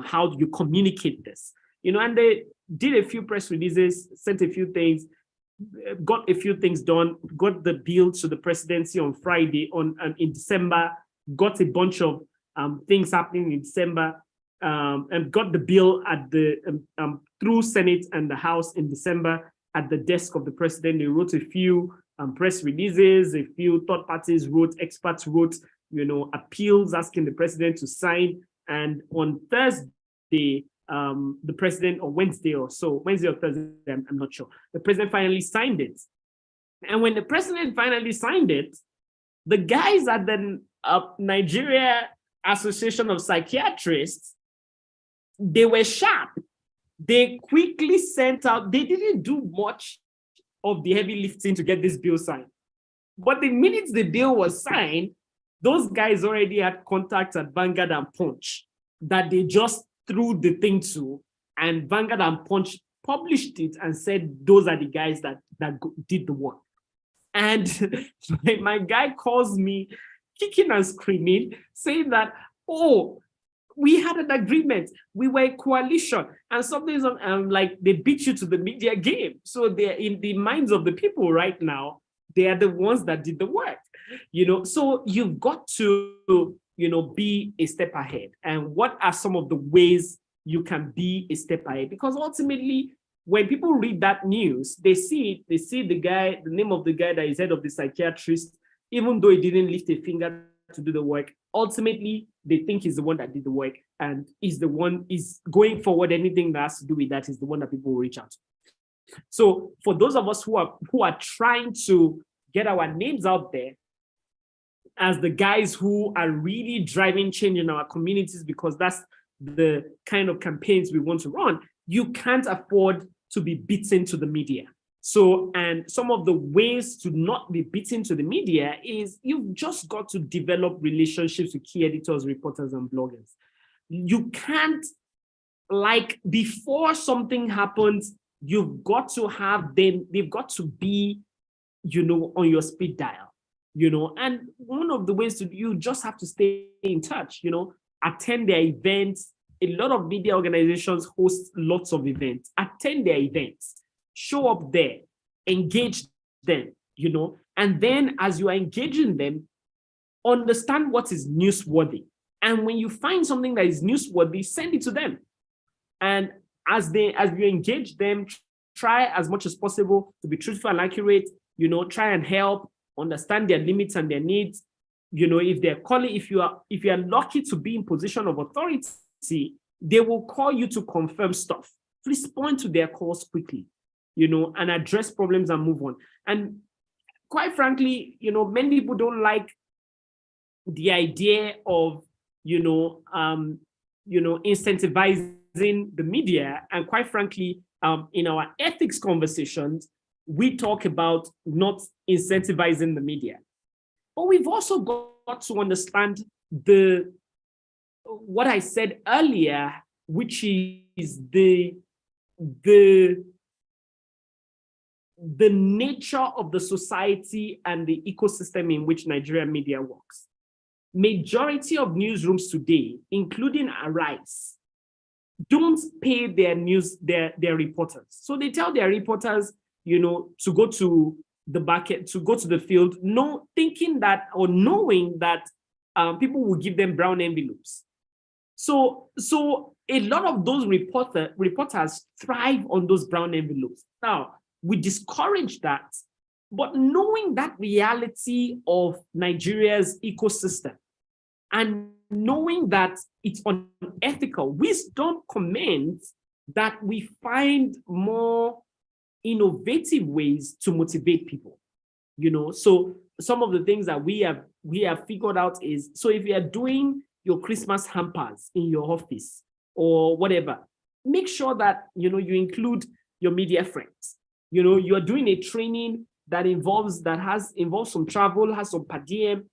how you communicate this, and they did a few press releases, sent a few things, got a few things done, got the bill to the presidency on Friday in December, got a bunch of things happening in December, and got the bill at the through Senate and the House in December at the desk of the president. They wrote a few press releases, a few third parties wrote, experts wrote, appeals asking the president to sign. And on Thursday, the president, or Wednesday or Thursday, I'm not sure, the president finally signed it. And when the president finally signed it, the guys at the Nigeria Association of Psychiatrists, they were sharp. They quickly sent out, they didn't do much of the heavy lifting to get this bill signed. But the minute the bill was signed, those guys already had contacts at Vanguard and Punch that they just threw the thing to. and Vanguard and Punch published it and said, those are the guys that did the work. And my guy calls me kicking and screaming, saying that, oh, we had an agreement, we were a coalition, and something's like they beat you to the media game. So they're in the minds of the people right now, they are the ones that did the work, So you've got to, be a step ahead. And what are some of the ways you can be a step ahead? Because ultimately, when people read that news, they see the name of the guy that is head of the psychiatrist, even though he didn't lift a finger to do the work. Ultimately, they think he's the one that did the work, and is going forward. Anything that has to do with that is the one that people will reach out to. So for those of us who are trying to get our names out there as the guys who are really driving change in our communities, because that's the kind of campaigns we want to run, you can't afford to be beaten to the media. So, and some of the ways to not be beaten to the media is you've just got to develop relationships with key editors, reporters, and bloggers. You can't, before something happens, you've got to have them, they've got to be, on your speed dial, and one of the ways you just have to stay in touch, attend their events. A lot of media organizations host lots of events. Attend their events, show up there, engage them, and then as you are engaging them, understand what is newsworthy. And when you find something that is newsworthy, send it to them. And as you engage them, try as much as possible to be truthful and accurate, try and help, understand their limits and their needs. If they're calling, if you are lucky to be in position of authority, they will call you to confirm stuff. Respond to their calls quickly, and address problems and move on. And quite frankly, many people don't like the idea of, incentivizing the media. And quite frankly, in our ethics conversations, we talk about not incentivizing the media. But we've also got to understand what I said earlier, which is the nature of the society and the ecosystem in which Nigerian media works. Majority of newsrooms today, including Arise, don't pay their reporters. So they tell their reporters, to go to the bucket, to go to the field, thinking that or knowing that people will give them brown envelopes. So a lot of those reporters thrive on those brown envelopes. Now, we discourage that, but knowing that reality of Nigeria's ecosystem and knowing that it's unethical, wisdom commends that we find more innovative ways to motivate people. So some of the things that we have figured out is, so if you are doing your Christmas hampers in your office or whatever, make sure that you include your media friends. You are doing a training that involves some travel, has some per diem,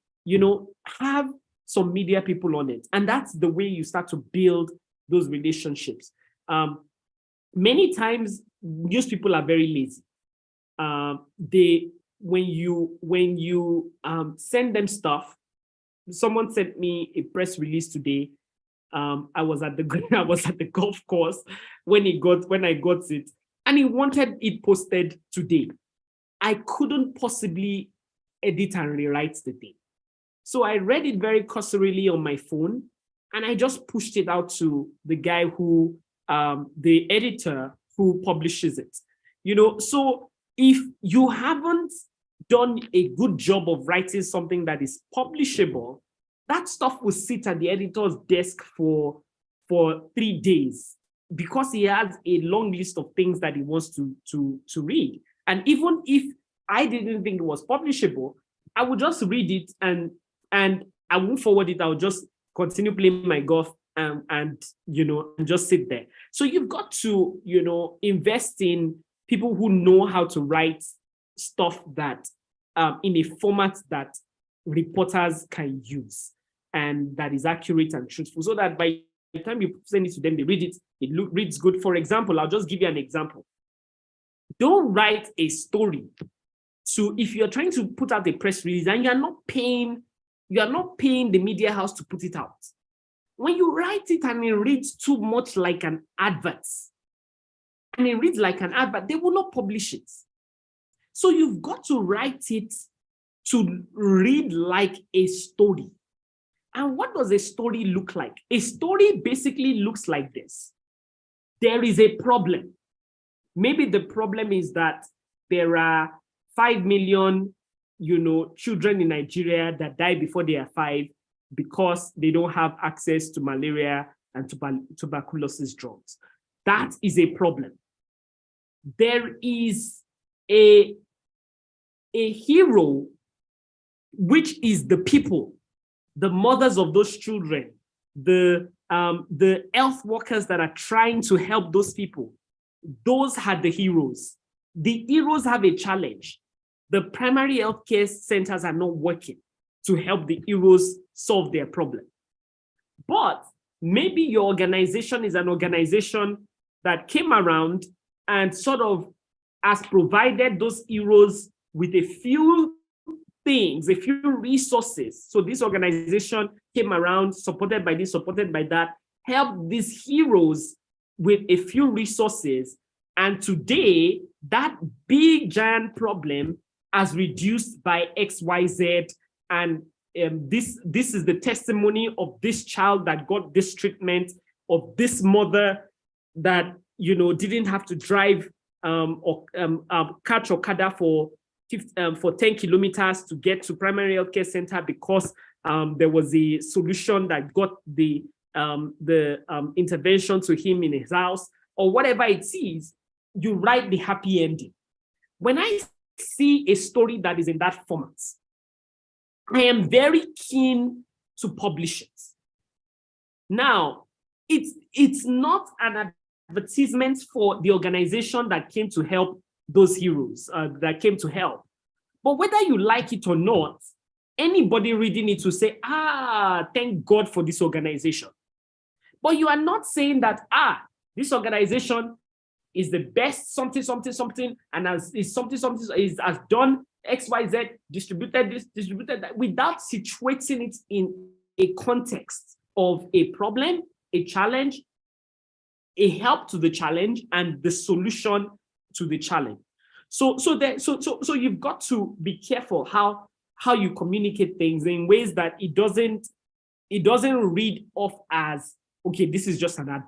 have some media people on it. And that's the way you start to build those relationships. Many times news people are very lazy. When you send them stuff, someone sent me a press release today. I was at the golf course when I got it, and he wanted it posted today. I couldn't possibly edit and rewrite the thing. So I read it very cursorily on my phone, and I just pushed it out to the guy who, the editor who publishes it. So if you haven't done a good job of writing something that is publishable, that stuff will sit at the editor's desk for 3 days because he has a long list of things that he wants to read. And even if I didn't think it was publishable, I would just read it and I won't forward it. I'll just continue playing my golf and just sit there. So you've got to, invest in people who know how to write stuff that in a format that reporters can use and that is accurate and truthful, so that by the time you send it to them, they read it, reads good. For example, I'll just give you an example. Don't write a story. So if you're trying to put out a press release and you're not paying the media house to put it out, when you write it and it reads too much like an advert, and it reads like an advert, they will not publish it. So you've got to write it to read like a story. And what does a story look like? A story basically looks like this. There is a problem. Maybe the problem is that there are 5 million, children in Nigeria that die before they are 5 because they don't have access to malaria and tuberculosis drugs. That is a problem. There is a hero, which is the people, the mothers of those children, the health workers that are trying to help those people. Those are the heroes. The heroes have a challenge. The primary healthcare centers are not working to help the heroes solve their problem. But maybe your organization is an organization that came around and sort of has provided those heroes with a few things, a few resources. So this organization came around, supported by this, supported by that, helped these heroes with a few resources. And today, that big giant problem has reduced by XYZ. And this is the testimony of this child that got this treatment, of this mother that didn't have to drive or catch Okada for 10 kilometers to get to primary healthcare center because there was a solution that got the intervention to him in his house, or whatever it is. You write the happy ending. When I see a story that is in that format, I am very keen to publish it. Now, it's not an advertisement for the organization that came to help those heroes, that came to help. But whether you like it or not, anybody reading it will say, thank God for this organization. But you are not saying that, this organization is the best something, and has done XYZ, distributed this, distributed that, without situating it in a context of a problem, a challenge, a help to the challenge, and the solution to the challenge. So you've got to be careful how you communicate things in ways that it doesn't read off as, okay, this is just an advert.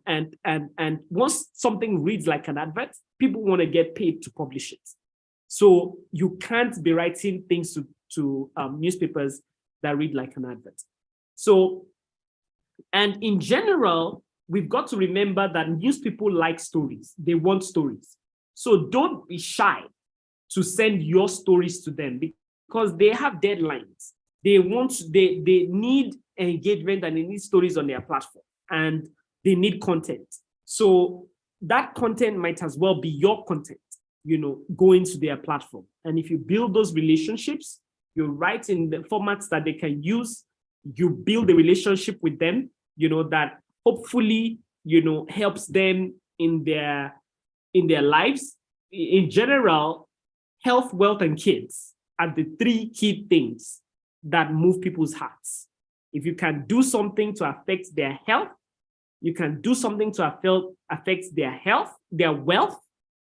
And once something reads like an advert, people want to get paid to publish it. So you can't be writing things to newspapers that read like an advert. So, and in general, we've got to remember that news people like stories. They want stories. So don't be shy to send your stories to them because they have deadlines. They need engagement and they need stories on their platform, and they need content. So that content might as well be your content, going to their platform. And if you build those relationships, you write in the formats that they can use, you build a relationship with them, that hopefully, helps them in their lives. In general, health, wealth, and kids are the 3 key things that move people's hearts. If you can do something to affect their health, you can do something to affect their health, their wealth,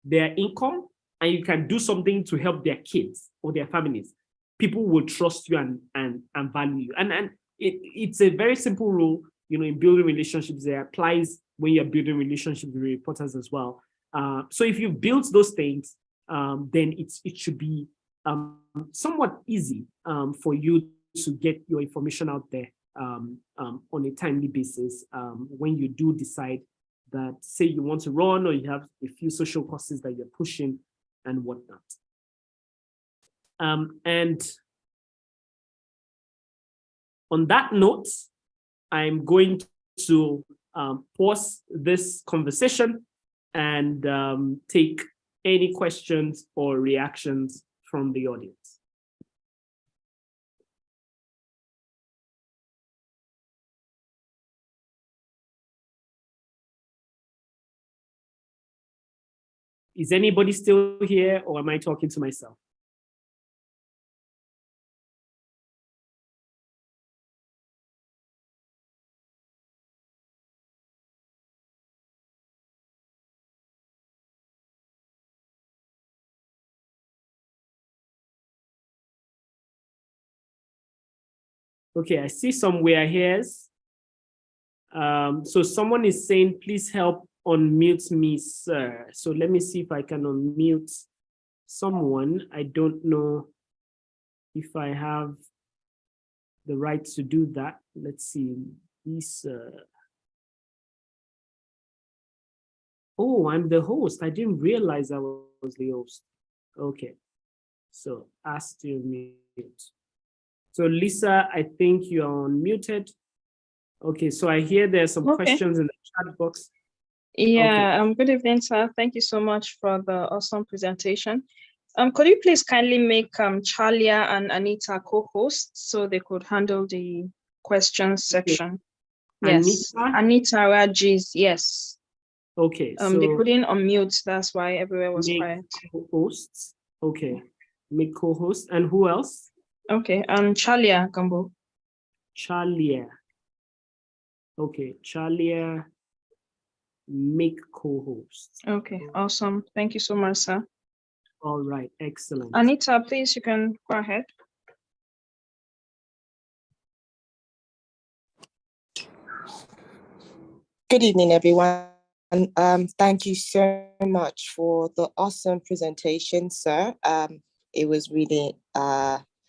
their income, and you can do something to help their kids or their families. People will trust you and value you. And it's a very simple rule, in building relationships. It applies when you're building relationships with reporters as well. So if you build those things, then it should be somewhat easy for you to get your information out there on a timely basis when you do decide that, say, you want to run or you have a few social causes that you're pushing and whatnot. And on that note, I'm going to pause this conversation and take any questions or reactions from the audience. Is anybody still here, or am I talking to myself? Okay, I see some we are here's. So someone is saying, please help unmute me, sir. So let me see if I can unmute someone. I don't know if I have the right to do that. Let's see. This, oh, I'm the host. I didn't realize I was the host. Okay. So ask to mute. So Lisa, I think you're unmuted. Okay, so I hear there's some questions in the chat box. Yeah, good evening, sir. Thank you so much for the awesome presentation. Could you please kindly make Chalia and Anita co-hosts so they could handle the questions section? Okay. Yes, Anita Raji's, yes. Okay, so they couldn't unmute, that's why everywhere was quiet. Co-hosts, okay. Make co-host, and who else? Okay, Chalia Gambo. Chalia. Okay, Chalia, make co-host. Okay, awesome. Thank you so much, sir. All right, excellent. Anita, please, you can go ahead. Good evening, everyone. Thank you so much for the awesome presentation, sir. It was really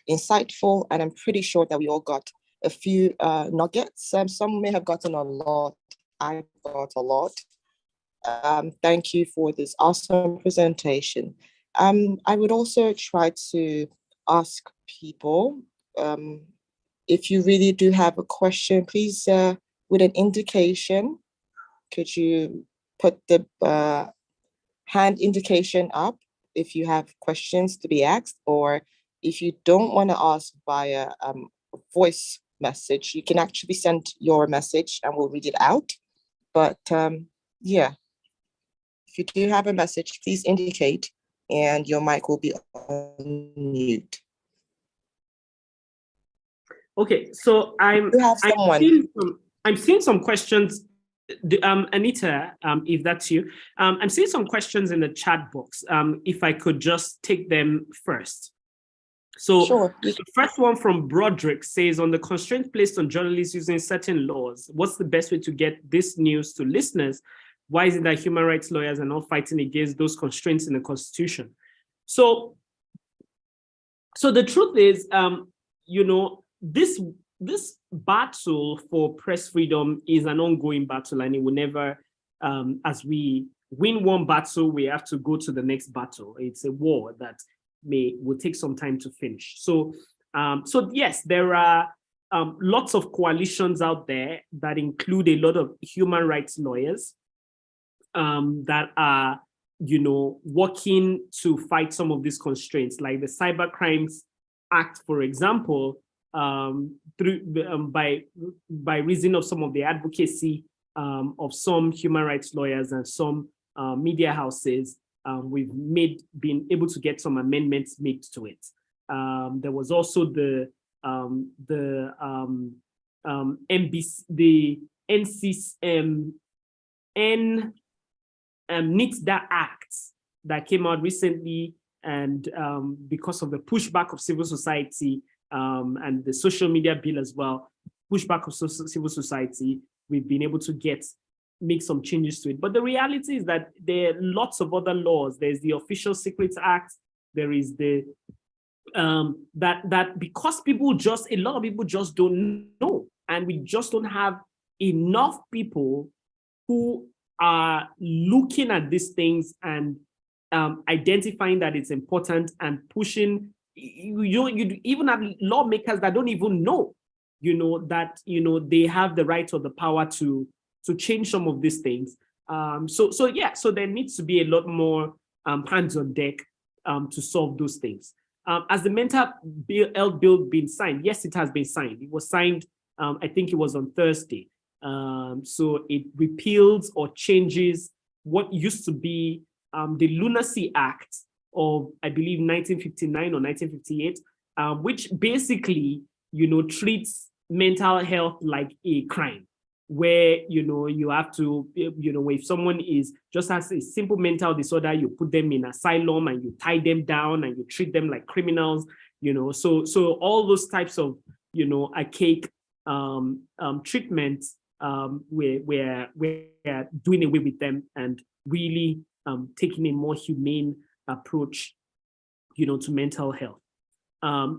insightful, and I'm pretty sure that we all got a few nuggets. Some may have gotten a lot. I got a lot. Thank you for this awesome presentation. I would also try to ask people, if you really do have a question, please, with an indication, could you put the hand indication up if you have questions to be asked, or if you don't want to ask via voice message, you can actually send your message and we'll read it out. But yeah, if you do have a message, please indicate and your mic will be on mute. Okay, so I'm seeing some questions. Anita, if that's you, I'm seeing some questions in the chat box. If I could just take them first. So sure. The first one from Broderick says, on the constraints placed on journalists using certain laws, what's the best way to get this news to listeners? Why is it that human rights lawyers are not fighting against those constraints in the Constitution? So the truth is, this battle for press freedom is an ongoing battle, and it will never, as we win one battle, we have to go to the next battle. It's a war that will take some time to finish. So yes, there are lots of coalitions out there that include a lot of human rights lawyers that are, working to fight some of these constraints, like the Cyber Crimes Act, for example. By reason of some of the advocacy of some human rights lawyers and some media houses, we've been able to get some amendments made to it. There was also the NBC, the NITDA Act that came out recently, and because of the pushback of civil society, and the social media bill as well, pushback of civil society, we've been able to make some changes to it. But the reality is that there are lots of other laws. There's the Official Secrets Act. There is the that because a lot of people just don't know, and we just don't have enough people who are looking at these things and identifying that it's important and pushing. You even have lawmakers that don't even know, that they have the right or the power to change some of these things. So there needs to be a lot more hands on deck to solve those things. As the mental health bill being signed, yes, it has been signed. It was signed, I think it was on Thursday. So it repeals or changes what used to be the Lunacy Act of, I believe, 1959 or 1958, which basically, treats mental health like a crime, where, you have to, if someone just has a simple mental disorder, you put them in asylum and you tie them down and you treat them like criminals, so all those types of, archaic treatments, we're doing away with them and really taking a more humane approach, to mental health.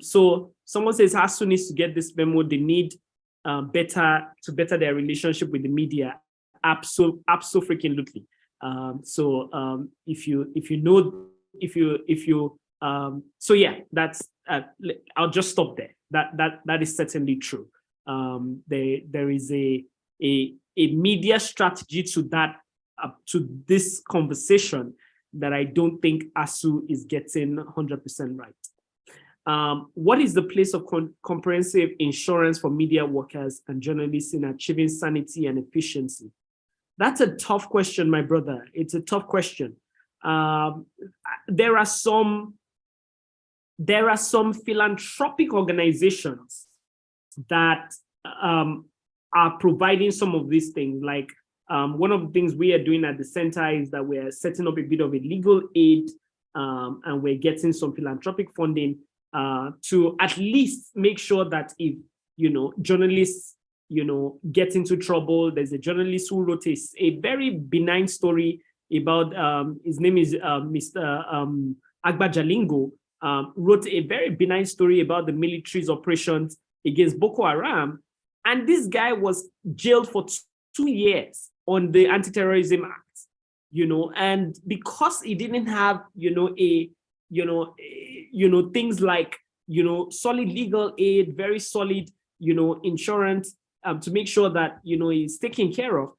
So someone says ASU needs to get this memo. They need better their relationship with the media. Absolutely. So so yeah, that's I'll just stop there. That is certainly true. There is a media strategy to that, to this conversation, that I don't think ASU is getting 100% right. What is the place of comprehensive insurance for media workers and journalists in achieving sanity and efficiency? That's a tough question, my brother. It's a tough question. There are some philanthropic organizations that are providing some of these things. Like one of the things we are doing at the center is that we're setting up a bit of a legal aid, and we're getting some philanthropic funding to at least make sure that if, journalists, get into trouble. There's a journalist who wrote a very benign story about, his name is Mr. Agba Jalingo, wrote a very benign story about the military's operations against Boko Haram. And this guy was jailed for 2 years on the Anti-Terrorism Act, and because he didn't have, things like, solid legal aid, very solid, insurance, to make sure that, he's taken care of.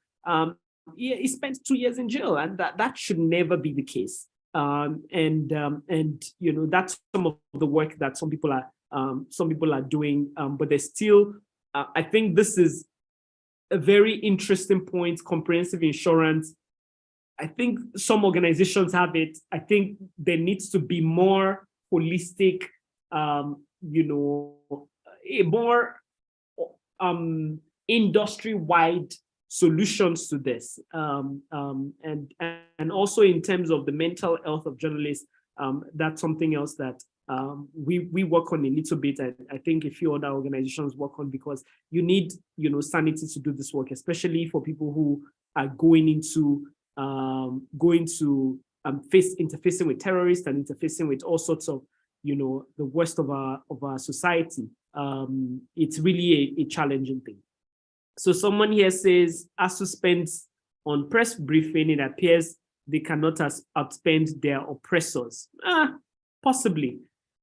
He spent 2 years in jail, and that should never be the case. And that's some of the work that some people are doing, but there's still, I think this is a very interesting point, comprehensive insurance. I think some organizations have it. I think there needs to be more holistic, a more industry-wide solutions to this. And also in terms of the mental health of journalists, that's something else that we work on a little bit. And I think a few other organizations work on, because you need, sanity to do this work, especially for people who are interfacing with terrorists and interfacing with all sorts of, the worst of our society. It's really a challenging thing. So someone here says, ASU spends on press briefing, it appears they cannot outspend their oppressors. Possibly.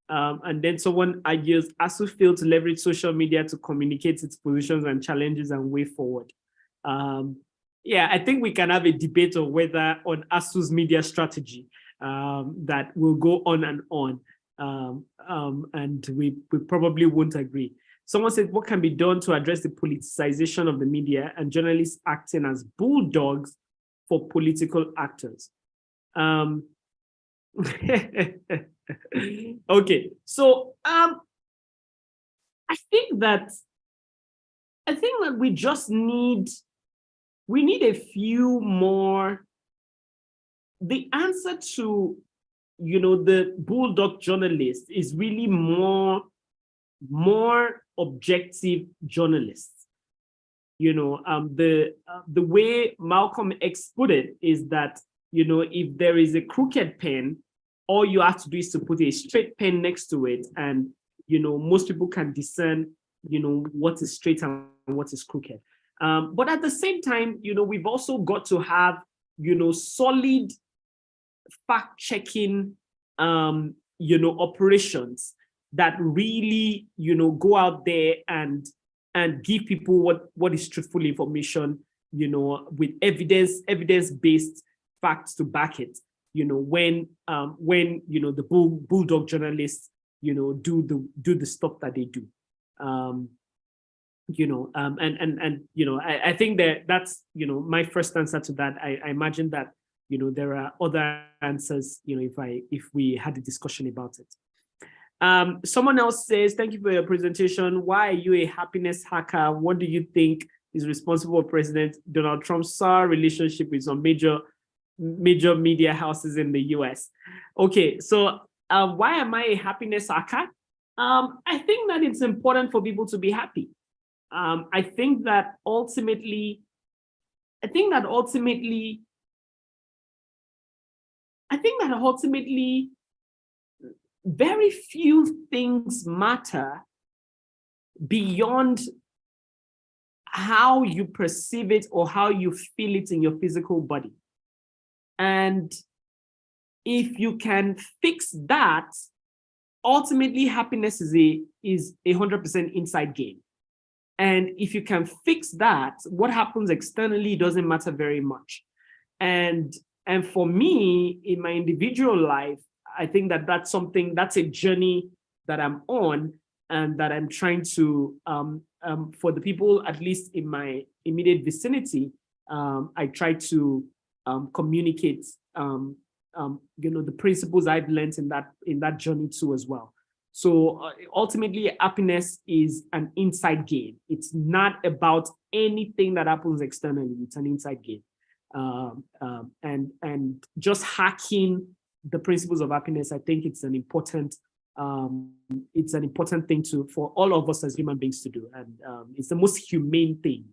And then someone argues, ASU failed to leverage social media to communicate its positions and challenges and way forward. Yeah, I think we can have a debate on ASU's media strategy that will go on and on. And we probably won't agree. Someone said, what can be done to address the politicization of the media and journalists acting as bulldogs for political actors? Okay, so I think that we just need a few more. The answer to, the bulldog journalist is really more objective journalists. The way Malcolm X put it is that, if there is a crooked pen, all you have to do is to put a straight pen next to it, and most people can discern what is straight and what is crooked. But at the same time, we've also got to have solid fact-checking operations that really go out there and give people what is truthful information, with evidence-based facts to back it. When the bulldog journalists do the stuff that they do. I think that's my first answer to that. I imagine that there are other answers, if we had a discussion about it. Someone else says, thank you for your presentation. Why are you a happiness hacker? What do you think is responsible for President Donald Trump's sour relationship with some major media houses in the US? Okay, so why am I a happiness hacker? I think that it's important for people to be happy. I think that ultimately, very few things matter beyond how you perceive it or how you feel it in your physical body. And if you can fix that, ultimately happiness is a 100% inside game. And if you can fix that, what happens externally doesn't matter very much. And for me, in my individual life, I think that that's a journey that I'm on, and that I'm trying to, for the people, at least in my immediate vicinity, I try to communicate, the principles I've learned in that journey too as well. So ultimately, happiness is an inside game. It's not about anything that happens externally. It's an inside game, and just hacking the principles of happiness, I think it's an important thing for all of us as human beings to do, and it's the most humane thing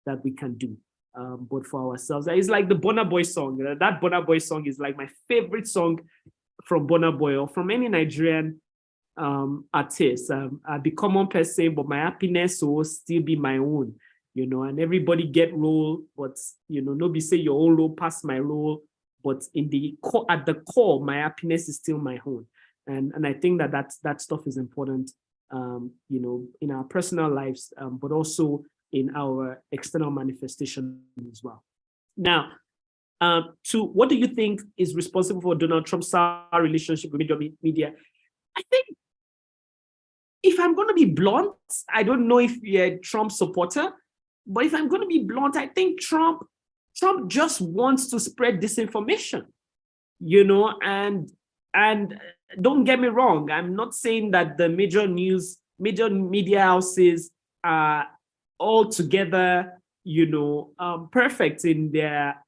that we can do, but for ourselves. It's like the Burna Boy song. That Burna Boy song is like my favorite song from Burna Boy or from any Nigerian artist. I be common person, but my happiness will still be my own, and everybody get role, but nobody say your own role pass my role. But at the core, my happiness is still my own. And I think that stuff is important, in our personal lives, but also in our external manifestation as well. Now, what do you think is responsible for Donald Trump's relationship with major media? I think, if I'm going to be blunt, I don't know if you're a Trump supporter, but if I'm going to be blunt, I think Trump just wants to spread disinformation, and don't get me wrong, I'm not saying that the major media houses are all together, perfect in their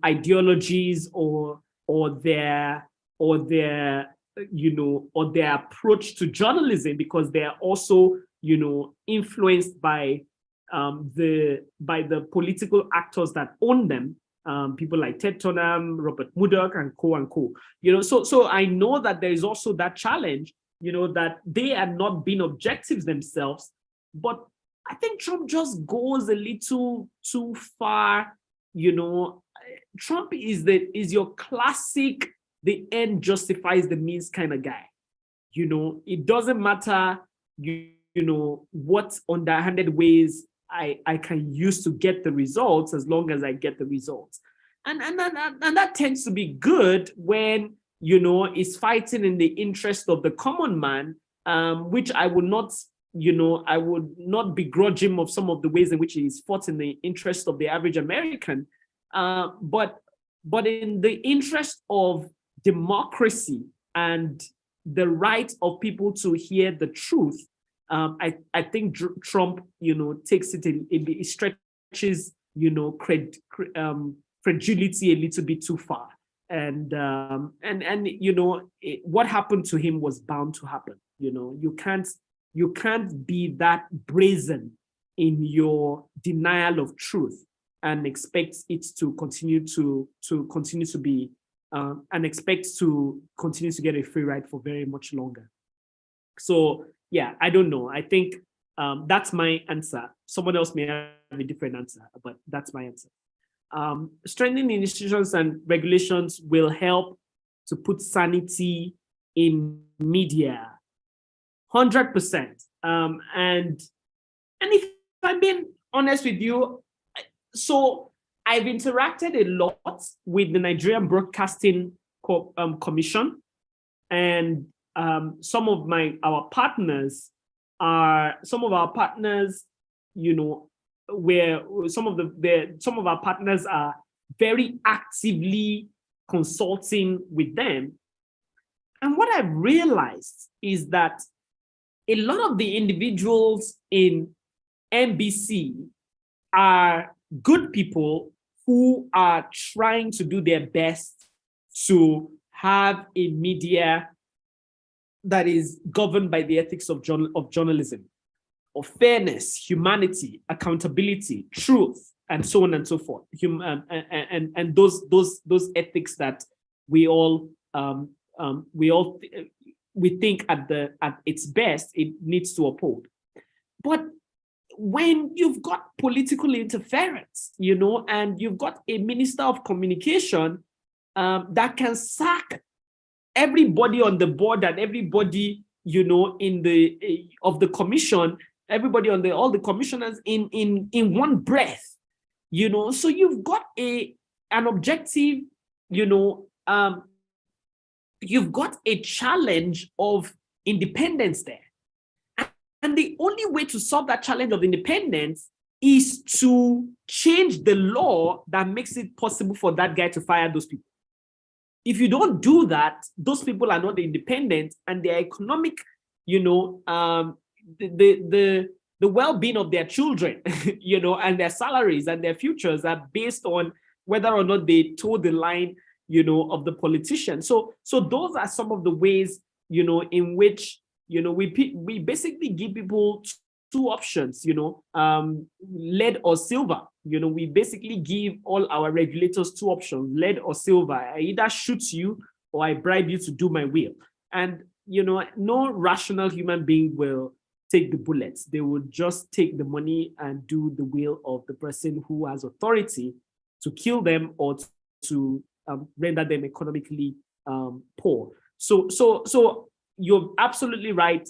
ideologies or their approach to journalism, because they are also, influenced by the political actors that own them, people like Ted Turner, Robert Murdoch, and co. So I know that there is also that challenge, that they are not being objectives themselves. But I think Trump just goes a little too far. Trump is your classic the end justifies the means kind of guy. It doesn't matter, what underhanded ways I can use to get the results, as long as I get the results. And that tends to be good when, it's fighting in the interest of the common man, which I would not begrudge him of some of the ways in which he's fought in the interest of the average American. But in the interest of democracy and the right of people to hear the truth, I think Trump, takes it stretches, credulity a little bit too far. And what happened to him was bound to happen. You can't be that brazen in your denial of truth and expect it to continue to be and expect to continue to get a free ride for very much longer. So yeah, I don't know. I think that's my answer. Someone else may have a different answer, but that's my answer. Strengthening institutions and regulations will help to put sanity in media, 100%. And if I'm being honest with you, so I've interacted a lot with the Nigerian Broadcasting Commission, and some of our partners, where some of our partners are very actively consulting with them. And what I've realized is that a lot of the individuals in NBC are good people who are trying to do their best to have a media that is governed by the ethics of journalism, of fairness, humanity, accountability, truth, and so on and so forth. And those ethics that we all we think at its best it needs to uphold. But when you've got political interference, and you've got a minister of communication that can sack everybody on the board and everybody, in the commission, everybody on all the commissioners in one breath, so you've got an objective, you've got a challenge of independence there. And the only way to solve that challenge of independence is to change the law that makes it possible for that guy to fire those people. If you don't do that, those people are not independent, and their economic, the well-being of their children, and their salaries and their futures are based on whether or not they toe the line, of the politician. So those are some of the ways, in which, we basically give people two options, lead or silver. We basically give all our regulators two options, lead or silver. I either shoot you or I bribe you to do my will. And, no rational human being will take the bullets. They will just take the money and do the will of the person who has authority to kill them or to render them economically poor. So you're absolutely right.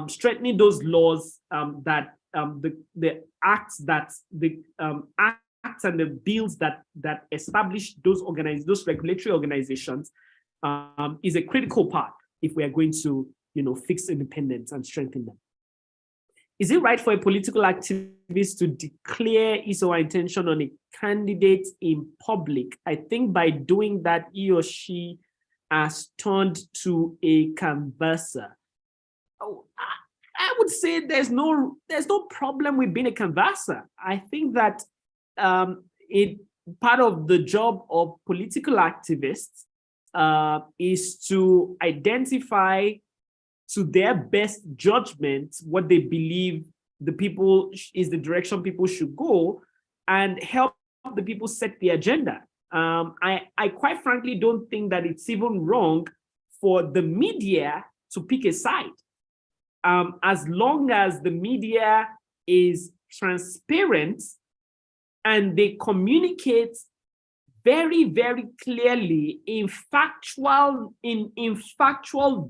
Strengthening those laws that the acts that the acts and the bills that establish those regulatory organizations is a critical part if we are going to fix independence and strengthen them. Is it right for a political activist to declare his or her intention on a candidate in public? I think by doing that, he or she has turned to a canvasser. Oh, I would say there's no problem with being a canvasser. I think that part of the job of political activists is to identify to their best judgment what they believe is the direction people should go, and help the people set the agenda. I quite frankly don't think that it's even wrong for the media to pick a side. As long as the media is transparent and they communicate very, very clearly in factual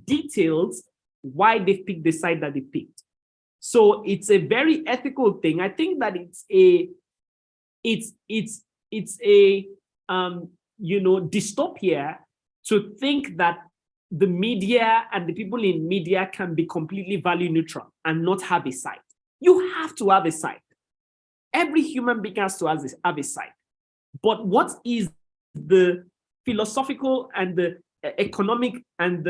details why they picked the side that they picked. So it's a very ethical thing. I think that it's a dystopia to think that the media and the people in media can be completely value neutral and not have a side. You have to have a side. Every human being has to have a side. But what is the philosophical and the economic and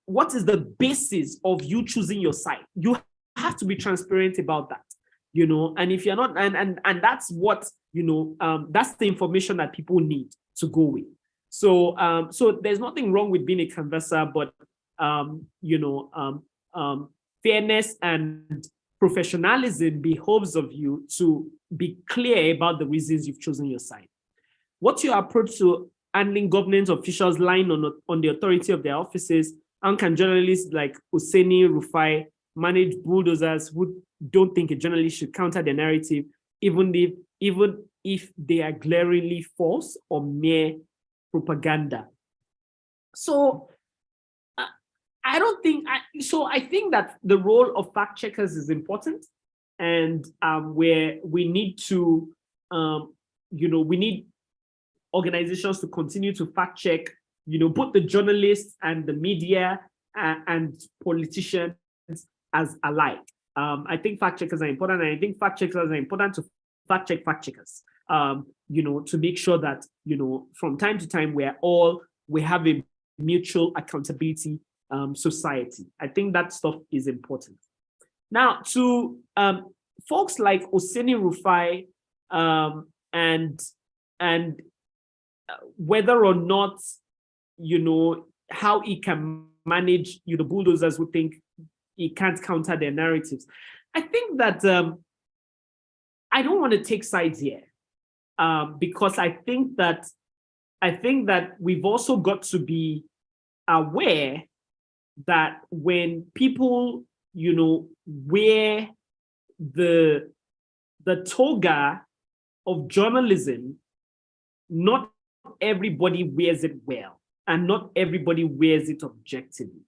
what is the basis of you choosing your side? You have to be transparent about that, and if you're not, and that's what, that's the information that people need to go with. So there's nothing wrong with being a canvasser, but fairness and professionalism behoves of you to be clear about the reasons you've chosen your side. What's your approach to handling government officials lying on the authority of their offices? How can journalists like Hussaini Rufai manage bulldozers who don't think a journalist should counter their narrative, even if they are glaringly false or mere propaganda? So I think that the role of fact checkers is important, and where we need to, we need organizations to continue to fact check, both the journalists and the media and politicians as alike. I think fact checkers are important, and I think fact checkers are important to fact check fact checkers. to make sure that, from time to time, we have a mutual accountability society. I think that stuff is important. Now, to folks like Oseni Rufai, and whether or not, how he can manage, bulldozers who think he can't counter their narratives. I think that I don't want to take sides here, because I think that we've also got to be aware that when people, wear the toga of journalism, not everybody wears it well, and not everybody wears it objectively.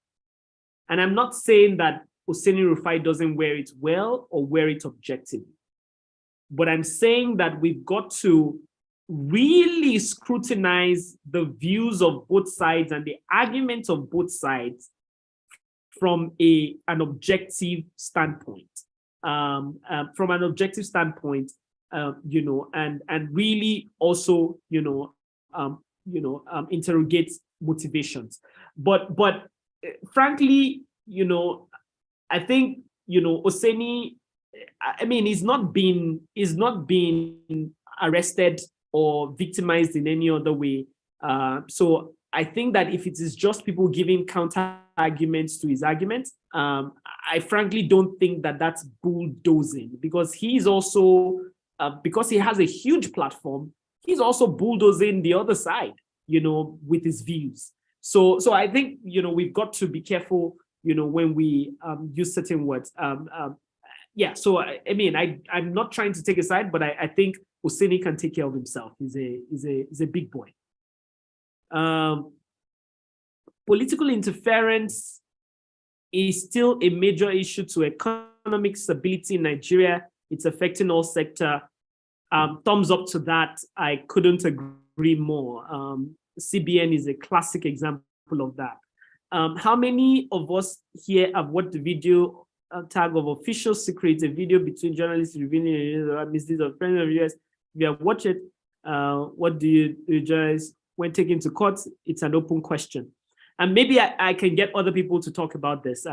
And I'm not saying that Oseni Rufai doesn't wear it well or wear it objectively, but I'm saying that we've got to really scrutinize the views of both sides and the arguments of both sides from an objective standpoint. From an objective standpoint, and really also, interrogate motivations. But frankly, I think, Oseni, he's not been arrested or victimized in any other way. So I think that if it is just people giving counter arguments to his arguments, I frankly don't think that that's bulldozing, because he's also, because he has a huge platform, he's also bulldozing the other side, with his views. So I think, we've got to be careful, when we use certain words. Yeah, so I'm not trying to take a side, but I think Oseni can take care of himself. He's a big boy. Political interference is still a major issue to economic stability in Nigeria. It's affecting all sectors. Thumbs up to that. I couldn't agree more. CBN is a classic example of that. How many of us here have watched the video tag of official secrets, a video between journalists revealing misdeeds of president of the US? If you have watched it, what do you journalists, when taken to court? It's an open question. And maybe I can get other people to talk about this.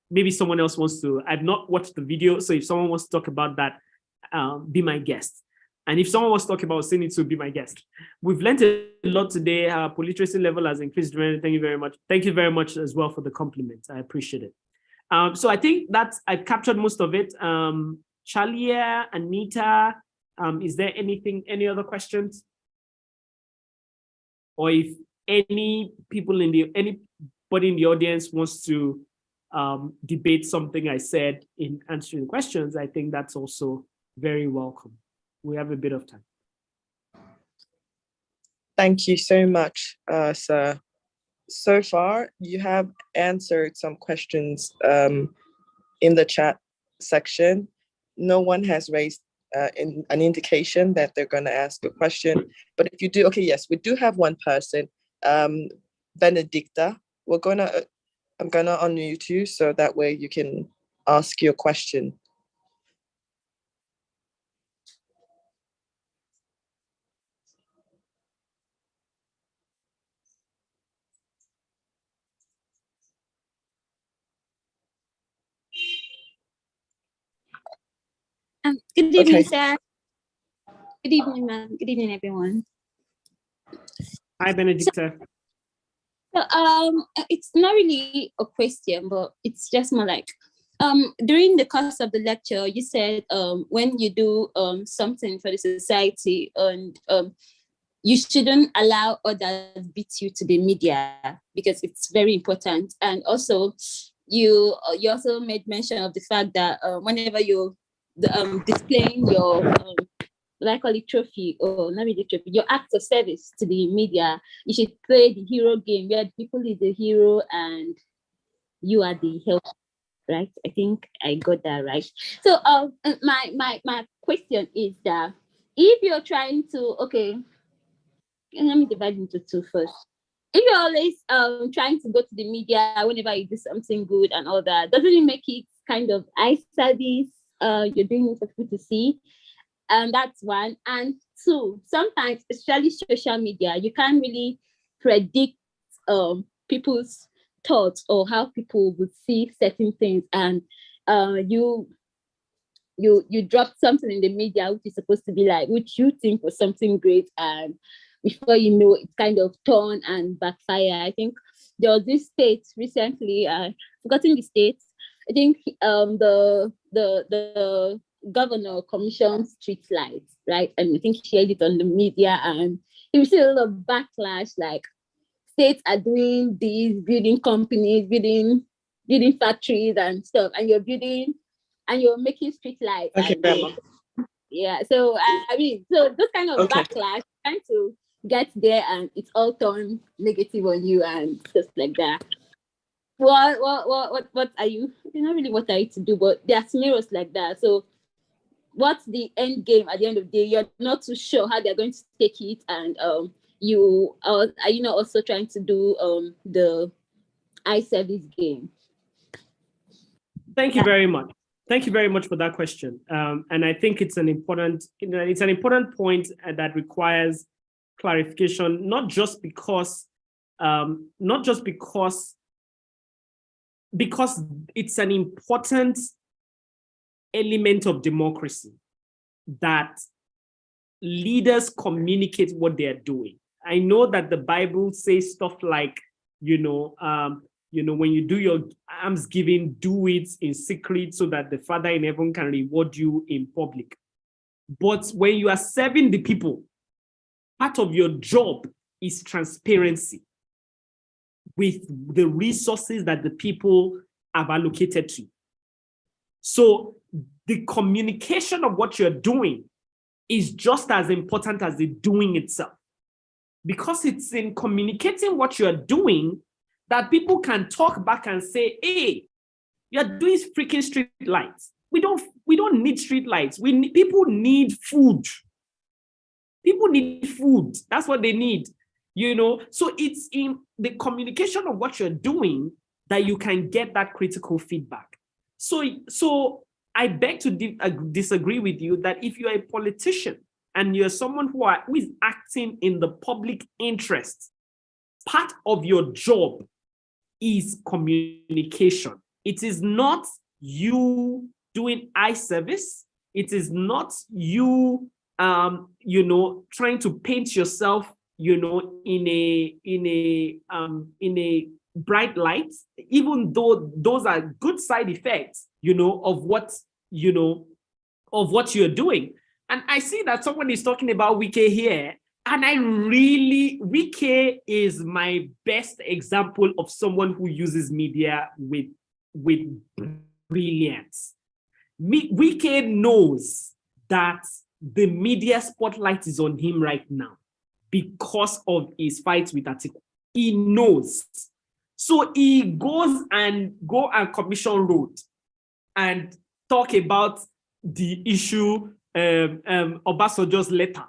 Maybe someone else wants to. I've not watched the video, so if someone wants to talk about that, be my guest. And if someone wants to talk about Oseni too, be my guest. We've learned a lot today. Our literacy level has increased. Thank you very much. Thank you very much as well for the compliment. I appreciate it. So I think that I've captured most of it. Chalia, Anita, is there any other questions? Or if anybody in the audience wants to debate something I said in answering questions, I think that's also very welcome. We have a bit of time. Thank you so much, sir. So far, you have answered some questions in the chat section. No one has raised an indication that they're going to ask a question. But if you do, okay, yes, we do have one person, Benedicta. I'm gonna unmute you so that way you can ask your question. Good evening, Okay. sir. Good evening, ma'am. Good evening, everyone. Hi, Benedicta. So, it's not really a question, but it's just more like, during the course of the lecture, you said when you do something for the society, and you shouldn't allow others beat you to the media because it's very important. And also, you also made mention of the fact that whenever you displaying your what I call it trophy, or not really trophy, your act of service to the media, you should play the hero game where the people is the hero and you are the help, right? I think I got that right. So my question is that if you're trying to, okay, let me divide into two first. If you're always trying to go to the media whenever you do something good and all that, doesn't it make it kind of eye service? You're doing it for people to see. That's one. And two, sometimes, especially social media, you can't really predict people's thoughts or how people would see certain things. And you drop something in the media which is supposed to be like, which you think was something great, and before you know, it's kind of torn and backfire. I think there was this state recently, forgotten the state. I think the governor commissioned street lights, right? And I think she shared it on the media, and you received a lot of backlash, like states are doing these, building companies, building factories and stuff, and you're making street lights. Okay, Grandma. Yeah, so I mean, so those kind of Okay. backlash, trying to get there, and it's all turned negative on you and stuff like that. What are you? Not really what are you to do, but there are scenarios like that. So, what's the end game at the end of the day? You're not too sure how they're going to take it, and are you not also trying to do the eye service game? Thank you very much. Thank you very much for that question. And I think it's an important point that requires clarification, not just because it's an important element of democracy that leaders communicate what they're doing. I know that the Bible says stuff like, when you do your almsgiving, do it in secret so that the Father in heaven can reward you in public. But when you are serving the people, part of your job is transparency with the resources that the people have allocated to you. So the communication of what you're doing is just as important as the doing itself, because it's in communicating what you're doing that people can talk back and say, hey, you're doing freaking street lights. We don't need street lights. People need food. People need food. That's what they need, So it's in the communication of what you're doing that you can get that critical feedback. So I beg to disagree with you that if you're a politician and you're someone who is acting in the public interest, part of your job is communication. It is not you doing eye service. It is not you, trying to paint yourself, in a bright light, even though those are good side effects, of what you're doing. And I see that someone is talking about Wike here. And Wike is my best example of someone who uses media with brilliance. Wike knows that the media spotlight is on him right now because of his fight with Atiku. He knows. So he goes and commission road and talk about the issue, Obasanjo's letter.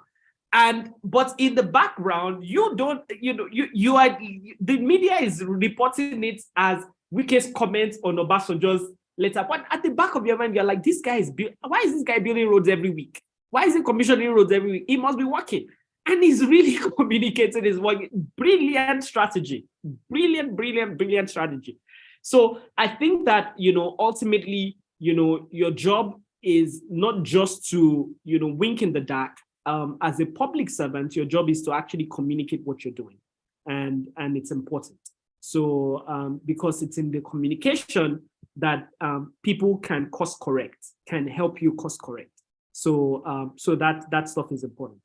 But in the background, the media is reporting it as Wike's comments on Obasanjo's letter. But at the back of your mind, you're like, why is this guy building roads every week? Why is he commissioning roads every week? He must be working. And he's really communicating his work. Brilliant strategy. Brilliant strategy. So I think that, ultimately, your job is not just to, wink in the dark. As a public servant, your job is to actually communicate what you're doing. And it's important. So because it's in the communication that people can course correct, can help you course correct. So that stuff is important.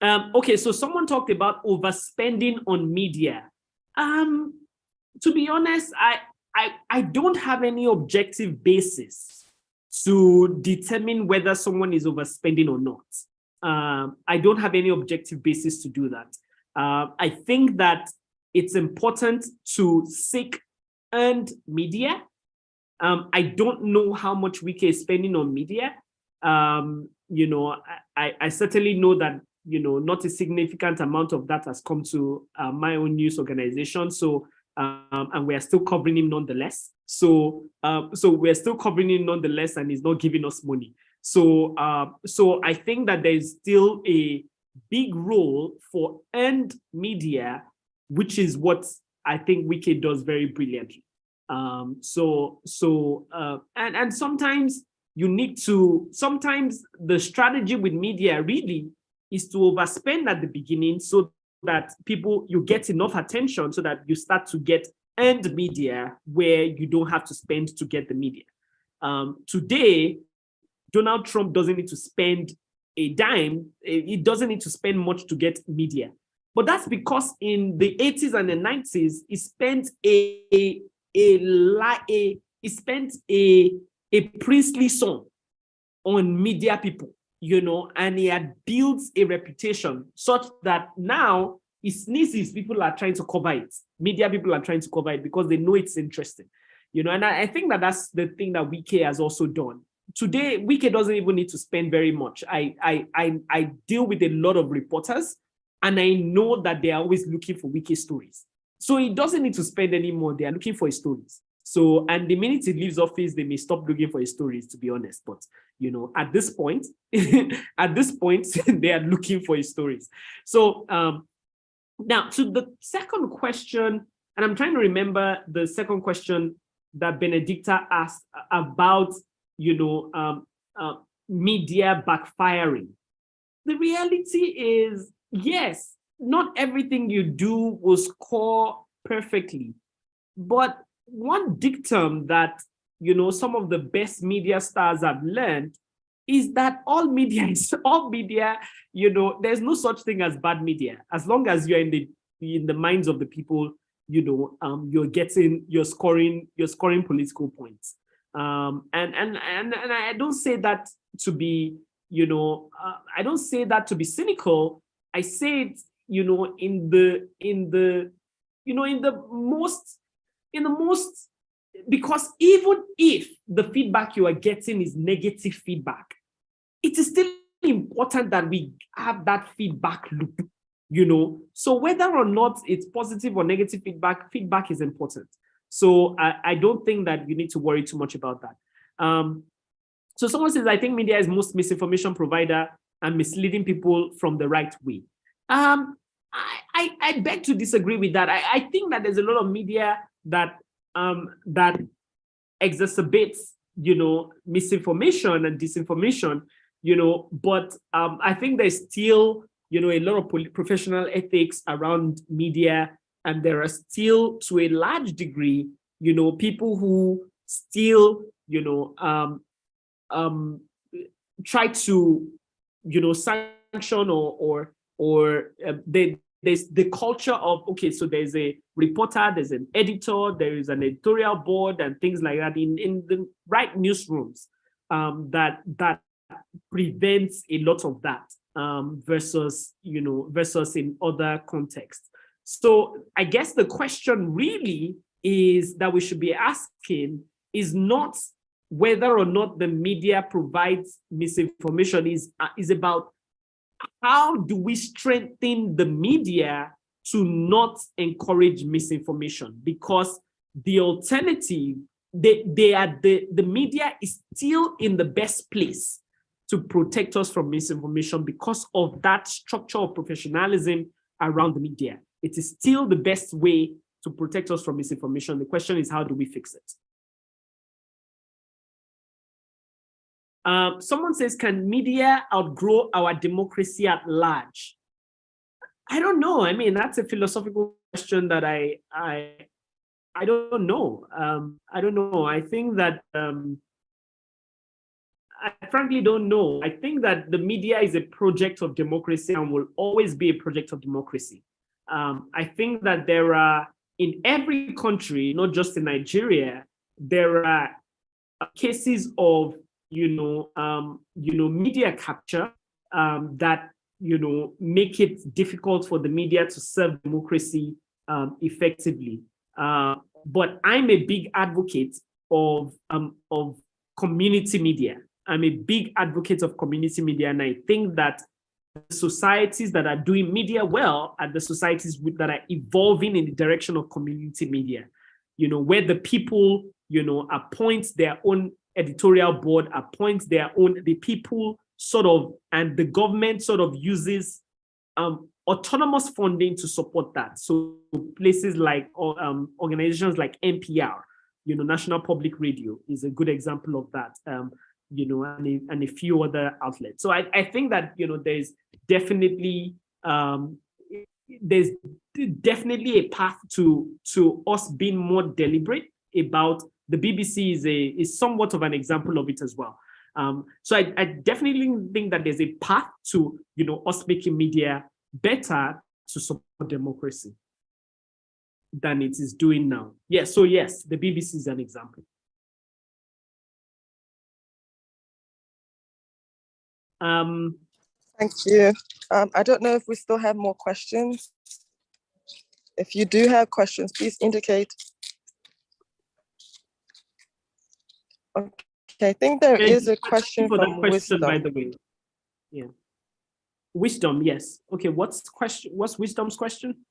Okay, so someone talked about overspending on media. To be honest, I don't have any objective basis to determine whether someone is overspending or not. I don't have any objective basis to do that. I think that it's important to seek earned media. I don't know how much Wike is spending on media. I certainly know that, not a significant amount of that has come to my own news organization. So, and we are still covering him nonetheless. So we're still covering him nonetheless, and he's not giving us money. So I think that there's still a big role for earned media, which is what I think Wiki does very brilliantly. And sometimes sometimes the strategy with media really is to overspend at the beginning so that you get enough attention so that you start to get earned media where you don't have to spend to get the media. Today, Donald Trump doesn't need to spend a dime. He doesn't need to spend much to get media. But that's because in the 80s and the 90s, he spent a princely sum on media people, and he had built a reputation such that now he sneezes, people are trying to cover it. Media people are trying to cover it because they know it's interesting, and I think that that's the thing that Wiki has also done. Today, Wiki doesn't even need to spend very much. I deal with a lot of reporters, and I know that they are always looking for Wiki stories. So he doesn't need to spend any more. They are looking for his stories. So, and the minute he leaves office, they may stop looking for his stories, to be honest. But, at this point, they are looking for his stories. So now to the second question, and I'm trying to remember the second question that Benedicta asked about, media backfiring. The reality is, yes, not everything you do will score perfectly. But one dictum that, some of the best media stars have learned is that all media, there's no such thing as bad media. As long as you're in the minds of the people, you're scoring political points. And I don't say that to be, I don't say that to be cynical. I say it, in the most, because even if the feedback you are getting is negative feedback, it is still important that we have that feedback loop, So whether or not it's positive or negative feedback is important. So I don't think that you need to worry too much about that. So someone says, I think media is most misinformation provider and misleading people from the right way. I beg to disagree with that. I think that there's a lot of media that exacerbates, misinformation and disinformation, but I think there's still, a lot of professional ethics around media, and there are still, to a large degree, people who still, try to, sanction or there's the culture of, okay, so there's a reporter, there's an editor, there is an editorial board and things like that in the right newsrooms that prevents a lot of that versus in other contexts. So I guess the question really is that we should be asking is not whether or not the media provides misinformation, is about how do we strengthen the media to not encourage misinformation? Because the alternative, the media is still in the best place to protect us from misinformation because of that structure of professionalism around the media. It is still the best way to protect us from misinformation. The question is, how do we fix it? Someone says, can media outgrow our democracy at large? I don't know. I mean, that's a philosophical question that I don't know. I don't know. I think that I frankly don't know. I think that the media is a project of democracy and will always be a project of democracy. I think that there are, in every country, not just in Nigeria, there are cases of media capture that make it difficult for the media to serve democracy effectively. But I'm a big advocate of community media. I'm a big advocate of community media, and I think that the societies that are doing media well are the societies that are evolving in the direction of community media. Where the people appoint their own editorial board appoints their own, the people sort of, and the government sort of uses autonomous funding to support that. So places like organizations like NPR, National Public Radio is a good example of that, and a few other outlets. So I think that, there's definitely a path to us being more deliberate about. The BBC is somewhat of an example of it as well. So I definitely think that there's a path to, us making media better to support democracy than it is doing now. Yes, so yes, the BBC is an example. Thank you. I don't know if we still have more questions. If you do have questions, please indicate. Okay, I think there is a question for that from question, Wisdom. by the way. Yeah. Wisdom, yes. Okay, what's Wisdom's question?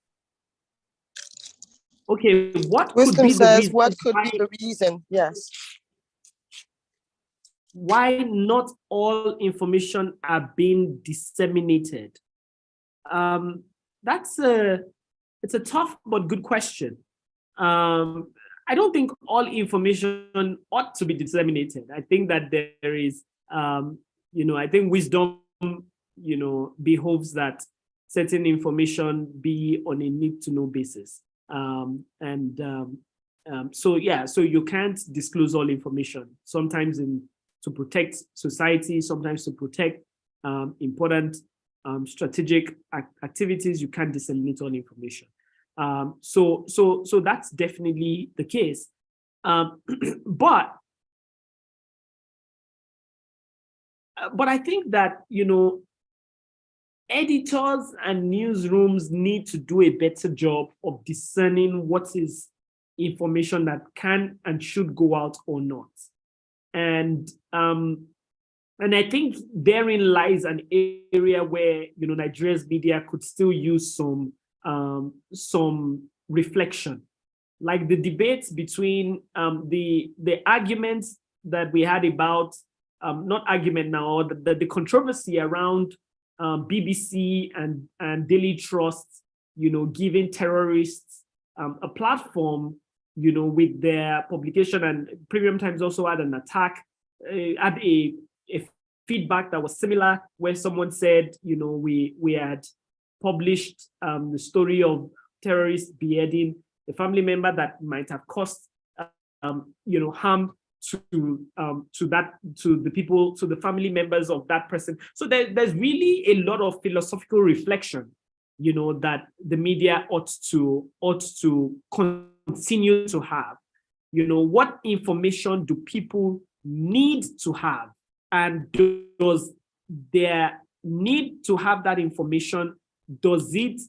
Okay, what Wisdom could be says, the reason what could be the reason? Yes. Why not all information are being disseminated? It's a tough but good question. I don't think all information ought to be disseminated. I think that there is, I think wisdom, behoves that certain information be on a need-to-know basis. So you can't disclose all information. Sometimes to protect society, sometimes to protect important strategic activities, you can't disseminate all information. So that's definitely the case. But I think that, editors and newsrooms need to do a better job of discerning what is information that can and should go out or not. And I think therein lies an area where, Nigeria's media could still use some reflection, like the debates between the arguments that we had about not argument now, the controversy around BBC and Daily Trust, giving terrorists a platform, with their publication, and Premium Times also had an attack, had a feedback that was similar, where someone said, we had published the story of terrorists beheading a family member that might have caused, harm to the people, to the family members of that person. So there's really a lot of philosophical reflection, that the media ought to continue to have. What information do people need to have, and does their need to have that information, does it,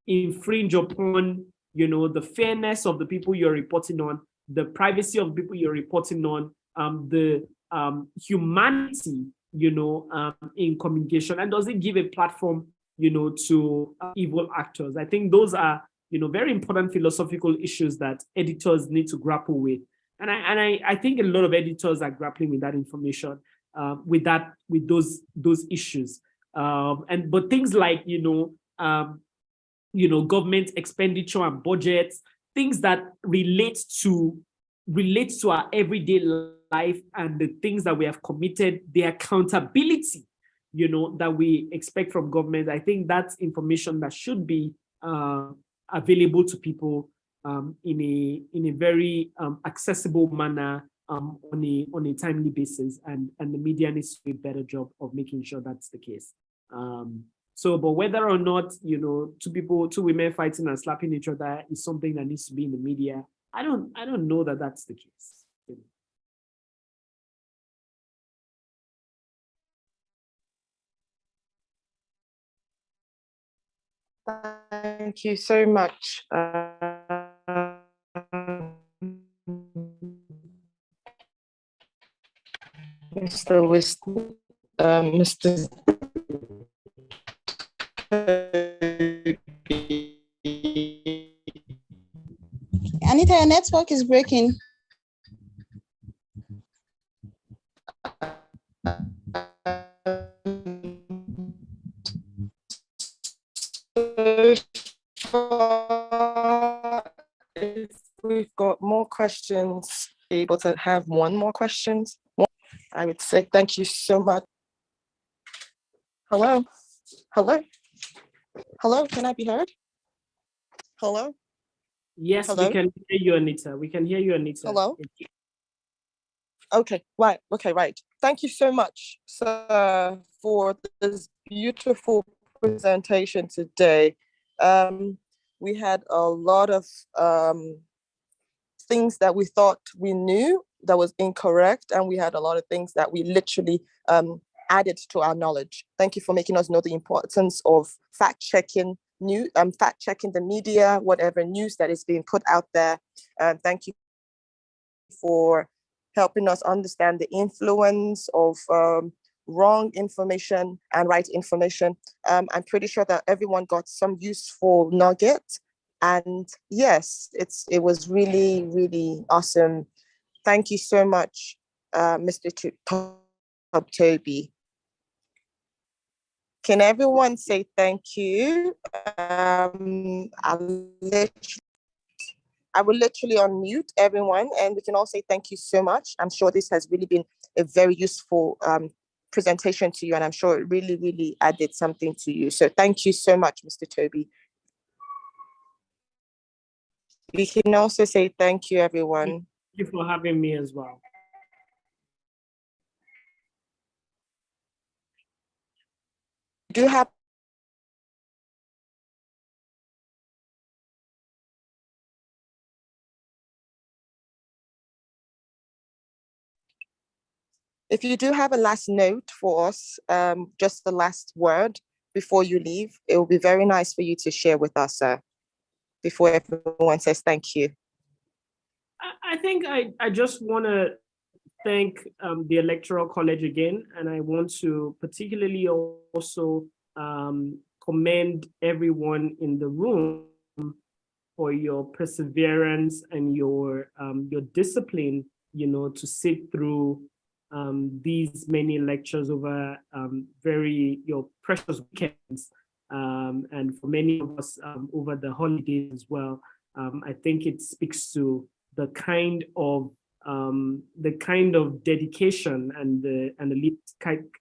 infringe upon, the fairness of the people you're reporting on, the privacy of people you're reporting on, the humanity, in communication, and does it give a platform, to evil actors? I think those are, very important philosophical issues that editors need to grapple with. And I think a lot of editors are grappling with that information, with those issues. But things like, government expenditure and budgets, things that relate to our everyday life and the things that we have committed, the accountability, that we expect from government. I think that's information that should be available to people in a very accessible manner, on a timely basis, and the media needs to do a better job of making sure that's the case. But whether or not, two women fighting and slapping each other is something that needs to be in the media, I don't know that that's the case. Thank you so much. Mr. Wisdom, Mr. Anita, your network is breaking. If we've got more questions, able to have one more questions, I would say thank you so much. Hello? Hello? Hello? Can I be heard? Hello? Yes, we Hello? can hear you, Anita. We can hear you, Anita. Hello? Okay, right. Okay, right. Thank you so much, sir, for this beautiful presentation today. We had a lot of things that we thought we knew that was incorrect, and we had a lot of things that we literally added to our knowledge. Thank you for making us know the importance of fact-checking fact-checking the media, whatever news that is being put out there. Thank you for helping us understand the influence of wrong information and right information. I'm pretty sure that everyone got some useful nugget. And yes, it was really, really awesome. Thank you so much, Mr. Toby. Can everyone say thank you? I will literally unmute everyone, and we can all say thank you so much. I'm sure this has really been a very useful presentation to you, and I'm sure it really, really added something to you. So thank you so much, Mr. Toby. We can also say thank you, everyone. Thank you for having me as well. Do you have If you do have a last note for us, just the last word before you leave, it will be very nice for you to share with us, sir, before everyone says thank you. I think I just want to thank the Electoral College again, and I want to particularly also commend everyone in the room for your perseverance and your discipline, to sit through these many lectures over your precious weekends, and for many of us over the holidays as well. I think it speaks to the kind of dedication and the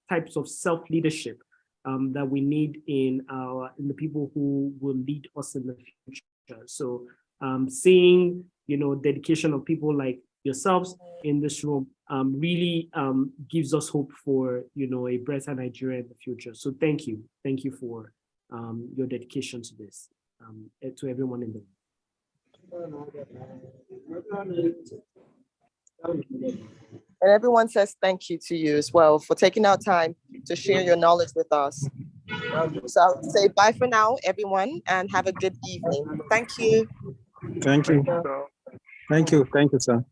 types of self-leadership that we need in the people who will lead us in the future. So seeing dedication of people like yourselves in this room really gives us hope for a brighter Nigeria in the future. So thank you for your dedication to this, to everyone in the room. And everyone says thank you to you as well for taking our time to share your knowledge with us. So I'll say bye for now, everyone, and have a good evening. Thank you. Thank you. Thank you. Thank you, sir.